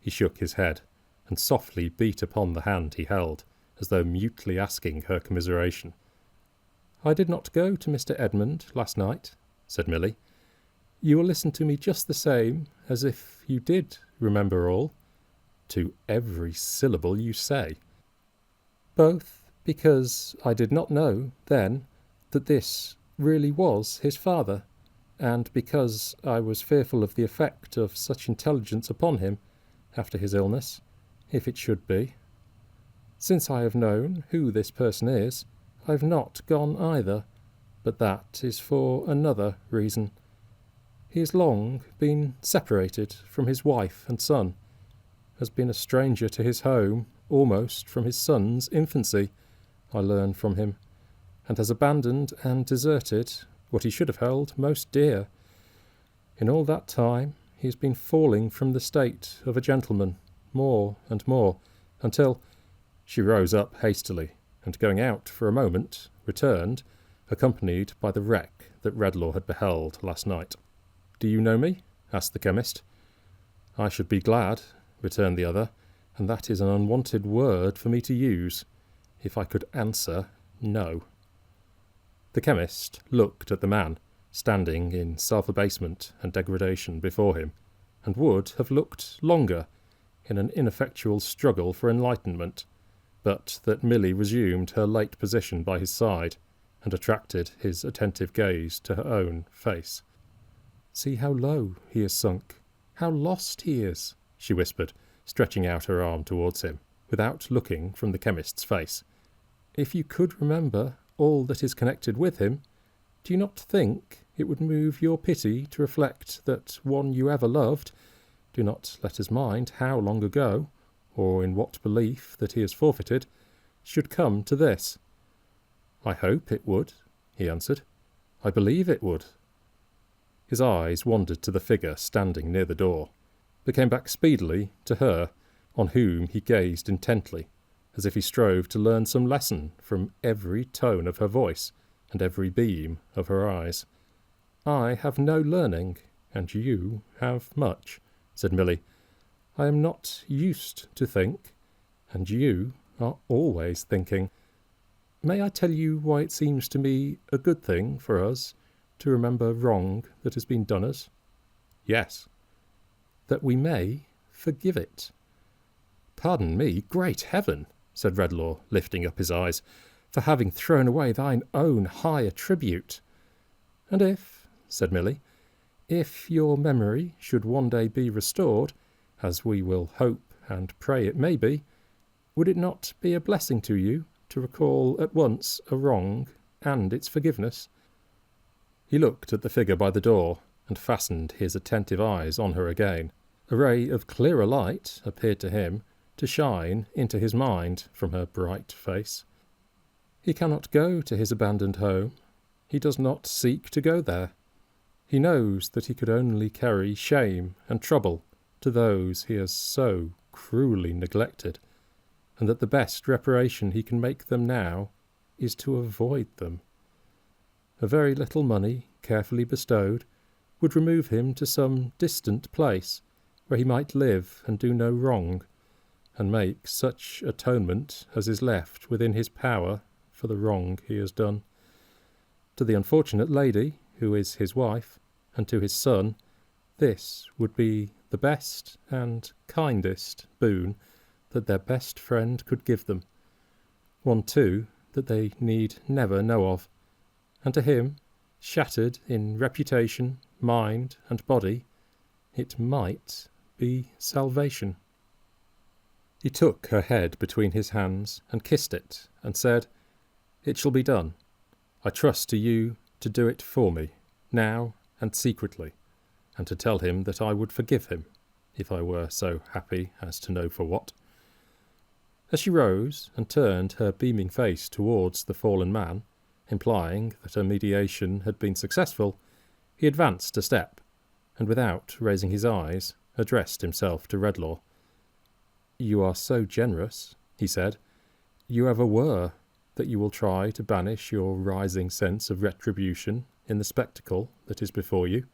He shook his head, and softly beat upon the hand he held, as though mutely asking her commiseration. "I did not go to Mr. Edmund last night," said Milly. "You will listen to me just the same as if you did remember all." "To every syllable you say." "Both because I did not know then that this really was his father, and because I was fearful of the effect of such intelligence upon him after his illness, if it should be. Since I have known who this person is, I have not gone either, but that is for another reason. He has long been separated from his wife and son, has been a stranger to his home almost from his son's infancy, I learn from him, and has abandoned and deserted what he should have held most dear. In all that time he has been falling from the state of a gentleman, more and more, until she rose up hastily, and going out for a moment, returned, accompanied by the wreck that Redlaw had beheld last night. "Do you know me?" asked the chemist. "I should be glad," returned the other, "and that is an unwanted word for me to use, if I could answer no." The chemist looked at the man, standing in self-abasement and degradation before him, and would have looked longer in an ineffectual struggle for enlightenment, but that Milly resumed her late position by his side, and attracted his attentive gaze to her own face. "See how low he is sunk, how lost he is," she whispered, stretching out her arm towards him, without looking from the chemist's face. "If you could remember all that is connected with him, do you not think it would move your pity to reflect that one you ever loved, do not let us mind how long ago, or in what belief that he has forfeited, should come to this?" "I hope it would," he answered. "I believe it would." His eyes wandered to the figure standing near the door, but came back speedily to her, on whom he gazed intently, as if he strove to learn some lesson from every tone of her voice and every beam of her eyes. "I have no learning, and you have much," said Milly. "I am not used to think, and you are always thinking. May I tell you why it seems to me a good thing for us to remember wrong that has been done us?" "Yes." "That we may forgive it." "Pardon me, great heaven," said Redlaw, lifting up his eyes, "for having thrown away thine own high attribute." "And if," said Milly, "if your memory should one day be restored, as we will hope and pray it may be, would it not be a blessing to you to recall at once a wrong and its forgiveness?" He looked at the figure by the door, and fastened his attentive eyes on her again. A ray of clearer light appeared to him to shine into his mind from her bright face. He cannot go to his abandoned home. He does not seek to go there. He knows that he could only carry shame and trouble to those he has so cruelly neglected, and that the best reparation he can make them now is to avoid them. A very little money, carefully bestowed, would remove him to some distant place, where he might live and do no wrong, and make such atonement as is left within his power for the wrong he has done. To the unfortunate lady, who is his wife, and to his son, this would be the best and kindest boon that their best friend could give them, one too that they need never know of, and to him, shattered in reputation, mind, and body, it might be salvation. He took her head between his hands and kissed it, and said, "It shall be done. I trust to you to do it for me, now and secretly, and to tell him that I would forgive him, if I were so happy as to know for what." As she rose and turned her beaming face towards the fallen man, implying that her mediation had been successful, he advanced a step, and without raising his eyes, addressed himself to Redlaw. "You are so generous," he said. "You ever were, that you will try to banish your rising sense of retribution in the spectacle that is before you.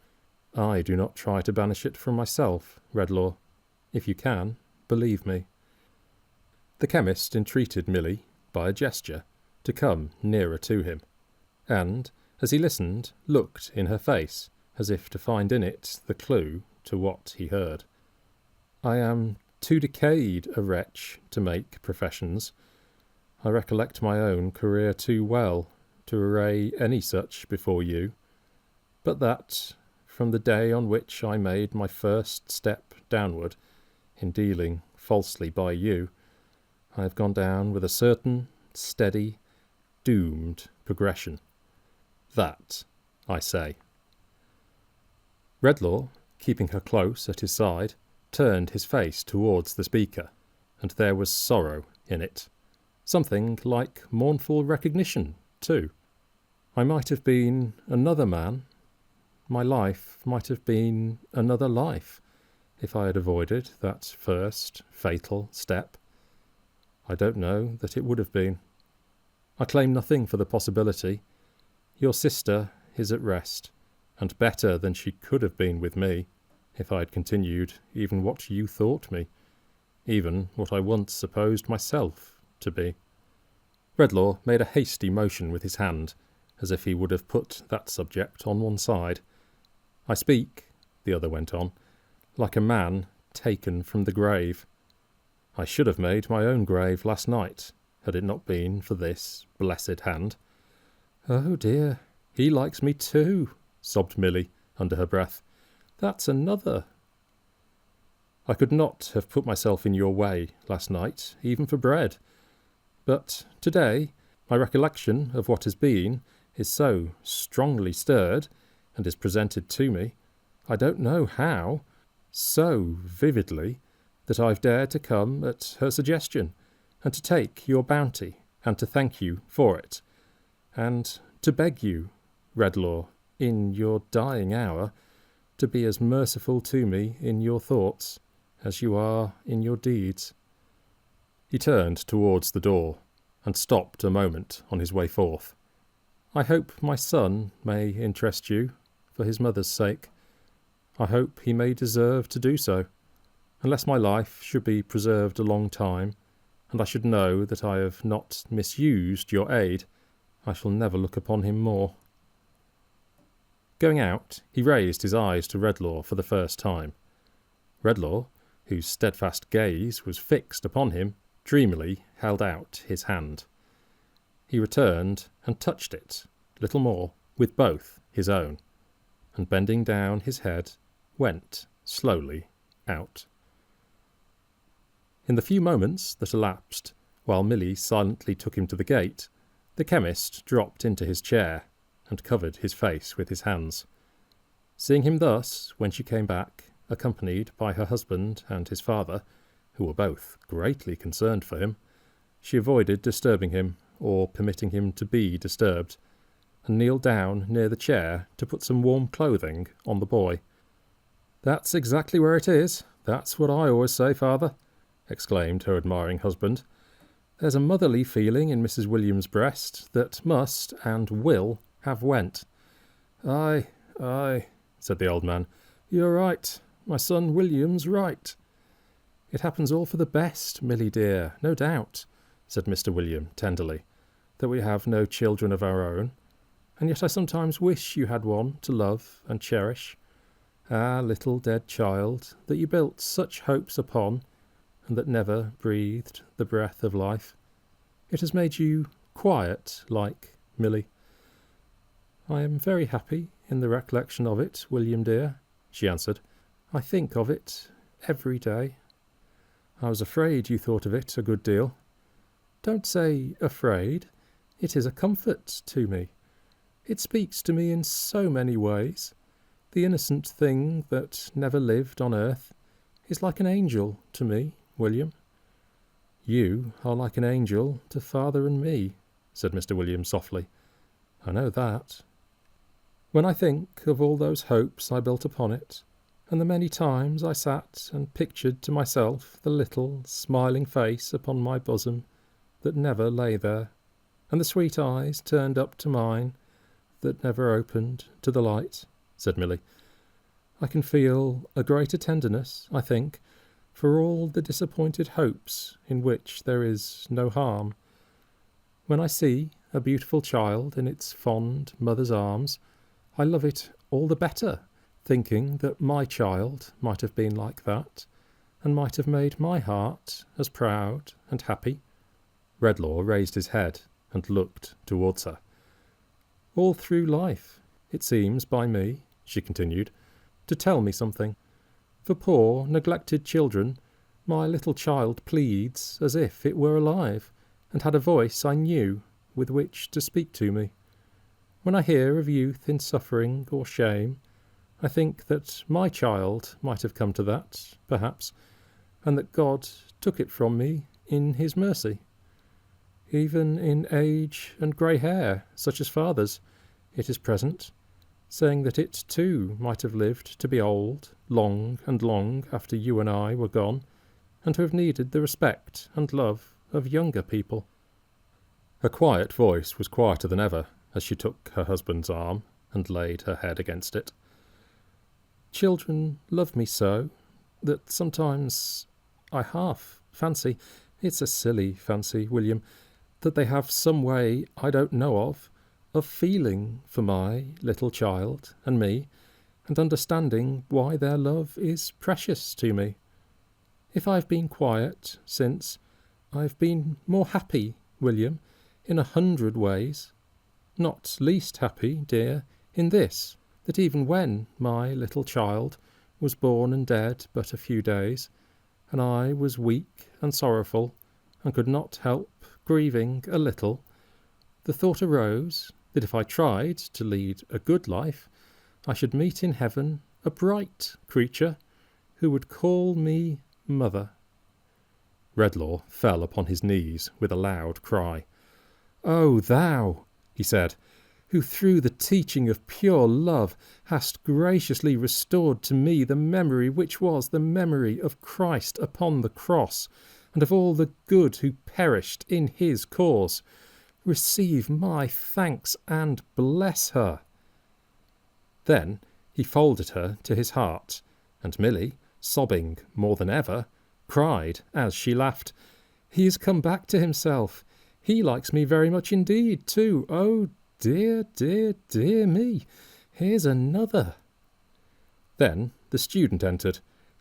I do not try to banish it from myself, Redlaw. If you can, believe me." The chemist entreated Milly, by a gesture, to come nearer to him, and, as he listened, looked in her face, as if to find in it the clue to what he heard. "I am too decayed a wretch to make professions. I recollect my own career too well to array any such before you, but that, from the day on which I made my first step downward, in dealing falsely by you, I have gone down with a certain, steady, doomed progression. That I say." Redlaw, keeping her close at his side, turned his face towards the speaker, and there was sorrow in it. Something like mournful recognition, too. "I might have been another man. My life might have been another life. if I had avoided that first fatal step? I don't know that it would have been. I claim nothing for the possibility. Your sister is at rest, and better than she could have been with me, if I had continued even what you thought me, even what I once supposed myself to be. Redlaw made a hasty motion with his hand, as if he would have put that subject on one side. I speak, the other went on, like a man taken from the grave. I should have made my own grave last night, had it not been for this blessed hand. Oh dear, he likes me too, sobbed Milly under her breath. That's another. I could not have put myself in your way last night, even for bread. But today, my recollection of what has been is so strongly stirred, and is presented to me, I don't know how, so vividly, that I've dared to come at her suggestion, and to take your bounty, and to thank you for it, and to beg you, Redlaw, in your dying hour, to be as merciful to me in your thoughts as you are in your deeds. He turned towards the door, and stopped a moment on his way forth. I hope my son may interest you, for his mother's sake. I hope he may deserve to do so. Unless my life should be preserved a long time, and I should know that I have not misused your aid, I shall never look upon him more. Going out, he raised his eyes to Redlaw for the first time. Redlaw, whose steadfast gaze was fixed upon him, dreamily held out his hand. He returned and touched it, little more, with both his own, and bending down his head, went slowly out. In the few moments that elapsed, while Milly silently took him to the gate, the chemist dropped into his chair, and covered his face with his hands. Seeing him thus, when she came back, accompanied by her husband and his father, who were both greatly concerned for him, she avoided disturbing him, or permitting him to be disturbed, and kneeled down near the chair to put some warm clothing on the boy. "That's exactly where it is. That's what I always say, father," exclaimed her admiring husband. "There's a motherly feeling in Mrs. William's breast that must and will have went." "Aye, aye," said the old man. "You're right. My son William's right." "It happens all for the best, Milly dear, no doubt," said Mr. William tenderly, "that we have no children of our own, and yet I sometimes wish you had one to love and cherish. Ah, little dead child, that you built such hopes upon, and that never breathed the breath of life. It has made you quiet, like, Milly." "I am very happy in the recollection of it, William dear," she answered. "I think of it every day." "I was afraid you thought of it a good deal." "Don't say afraid. It is a comfort to me. It speaks to me in so many ways. The innocent thing that never lived on earth is like an angel to me, William." "You are like an angel to father and me," said Mr. William softly. "I know that. When I think of all those hopes I built upon it, and the many times I sat and pictured to myself the little smiling face upon my bosom that never lay there, and the sweet eyes turned up to mine that never opened to the light," said Milly, "I can feel a greater tenderness, I think, for all the disappointed hopes in which there is no harm. When I see a beautiful child in its fond mother's arms, I love it all the better, thinking that my child might have been like that, and might have made my heart as proud and happy." Redlaw raised his head and looked towards her. "All through life, it seems by me," she continued, "to tell me something. For poor, neglected children, my little child pleads as if it were alive, and had a voice I knew with which to speak to me. When I hear of youth in suffering or shame, I think that my child might have come to that, perhaps, and that God took it from me in his mercy. Even in age and grey hair, such as father's, it is present, saying that it too might have lived to be old, long and long after you and I were gone, and to have needed the respect and love of younger people. Her quiet voice was quieter than ever as she took her husband's arm and laid her head against it. Children love me so that sometimes I half fancy, it's a silly fancy, William, that they have some way I don't know of feeling for my little child and me, and understanding why their love is precious to me. If I've been quiet since, I've been more happy, William, in 100 ways. Not least happy, dear, in this, that even when my little child was born and dead but a few days, and I was weak and sorrowful, and could not help grieving a little, the thought arose that if I tried to lead a good life, I should meet in heaven a bright creature who would call me mother. Redlaw fell upon his knees with a loud cry. "O thou," he said, "who through the teaching of pure love hast graciously restored to me the memory which was the memory of Christ upon the cross, and of all the good who perished in his cause, receive my thanks and bless her." Then he folded her to his heart, and Milly, sobbing more than ever, cried as she laughed, "He has come back to himself. He likes me very much indeed, too. Oh, dear, dear, dear me, here's another." Then the student entered,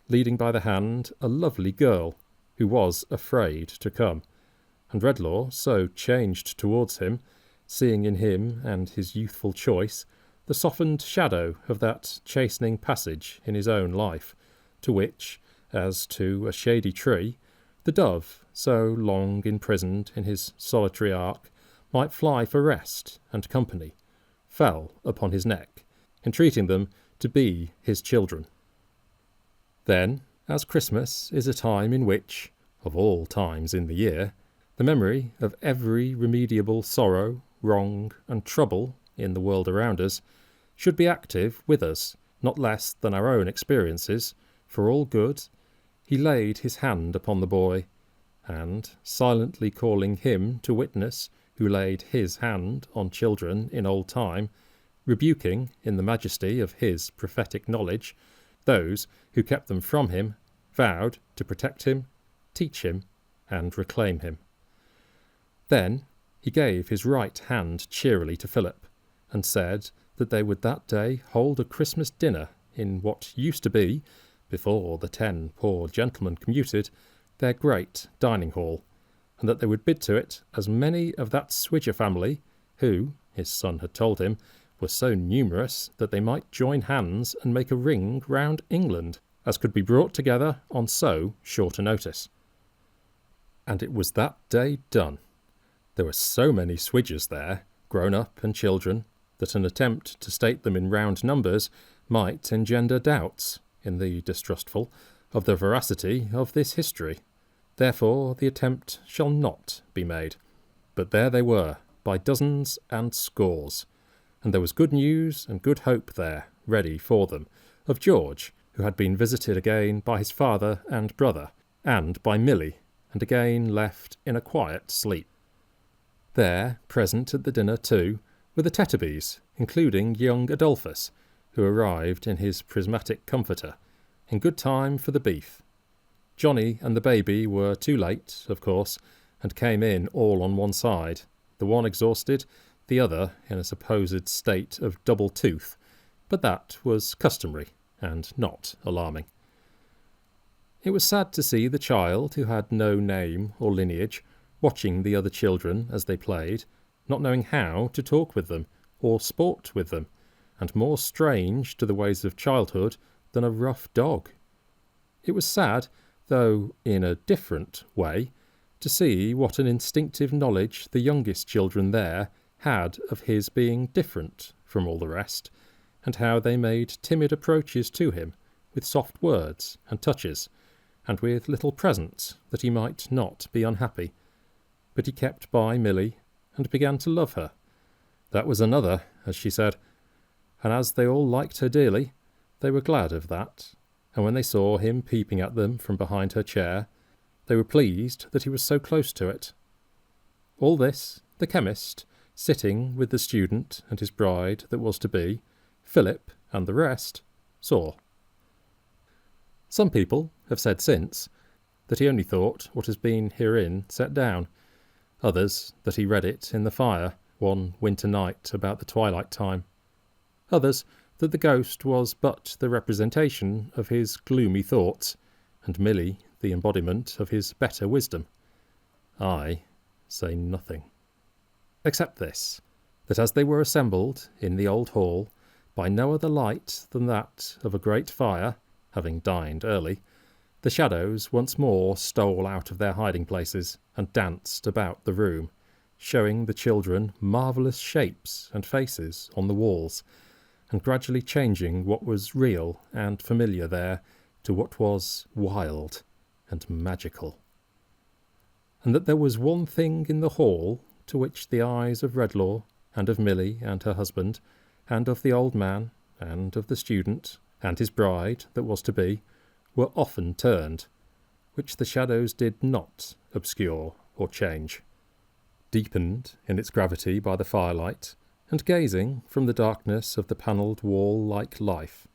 leading by the hand a lovely girl, who was afraid to come, and Redlaw so changed towards him, seeing in him and his youthful choice the softened shadow of that chastening passage in his own life, to which, as to a shady tree, the dove, so long imprisoned in his solitary ark, might fly for rest and company, fell upon his neck, entreating them to be his children. Then, as Christmas is a time in which, of all times in the year, the memory of every remediable sorrow, wrong, and trouble in the world around us should be active with us, not less than our own experiences, for all good, he laid his hand upon the boy, and, silently calling him to witness who laid his hand on children in old time, rebuking, in the majesty of his prophetic knowledge, those who kept them from him, vowed to protect him, teach him, and reclaim him. Then he gave his right hand cheerily to Philip, and said that they would that day hold a Christmas dinner in what used to be, before the 10 poor gentlemen commuted, their great dining hall, and that they would bid to it as many of that Swidger family, who, his son had told him, were so numerous that they might join hands and make a ring round England, as could be brought together on so short a notice. And it was that day done. There were so many Swidgers there, grown-up and children, that an attempt to state them in round numbers might engender doubts, in the distrustful, of the veracity of this history. Therefore the attempt shall not be made. But there they were, by dozens and scores, and there was good news and good hope there, ready for them, of George, who had been visited again by his father and brother, and by Milly, and again left in a quiet sleep. There, present at the dinner too, were the Tetterbys, including young Adolphus, who arrived in his prismatic comforter, in good time for the beef. Johnny and the baby were too late, of course, and came in all on one side, the one exhausted, the other in a supposed state of double tooth, but that was customary, and not alarming. It was sad to see the child, who had no name or lineage, watching the other children as they played, not knowing how to talk with them, or sport with them, and more strange to the ways of childhood than a rough dog. It was sad, though in a different way, to see what an instinctive knowledge the youngest children there had of his being different from all the rest, and how they made timid approaches to him, with soft words and touches, and with little presents, that he might not be unhappy. But he kept by Milly, and began to love her. That was another, as she said. and as they all liked her dearly, they were glad of that, and when they saw him peeping at them from behind her chair, they were pleased that he was so close to it. All this, the chemist, sitting with the student and his bride that was to be, Philip and the rest, saw. Some people have said since that he only thought what has been herein set down, others that he read it in the fire one winter night about the twilight time, others that the ghost was but the representation of his gloomy thoughts, and Milly the embodiment of his better wisdom. I say nothing. Except this, that as they were assembled in the old hall, by no other light than that of a great fire, having dined early, the shadows once more stole out of their hiding places and danced about the room, showing the children marvellous shapes and faces on the walls, and gradually changing what was real and familiar there to what was wild and magical. And that there was one thing in the hall to which the eyes of Redlaw, and of Milly and her husband, and of the old man, and of the student, and his bride that was to be, were often turned, which the shadows did not obscure or change. Deepened in its gravity by the firelight, and gazing from the darkness of the panelled wall like life,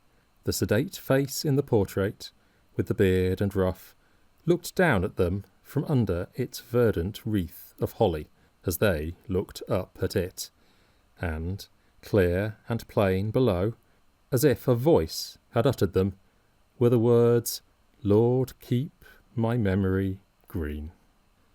the sedate face in the portrait, with the beard and ruff, looked down at them from under its verdant wreath of holly, as they looked up at it, and, clear and plain below, as if a voice had uttered them, were the words, "Lord, keep my memory green."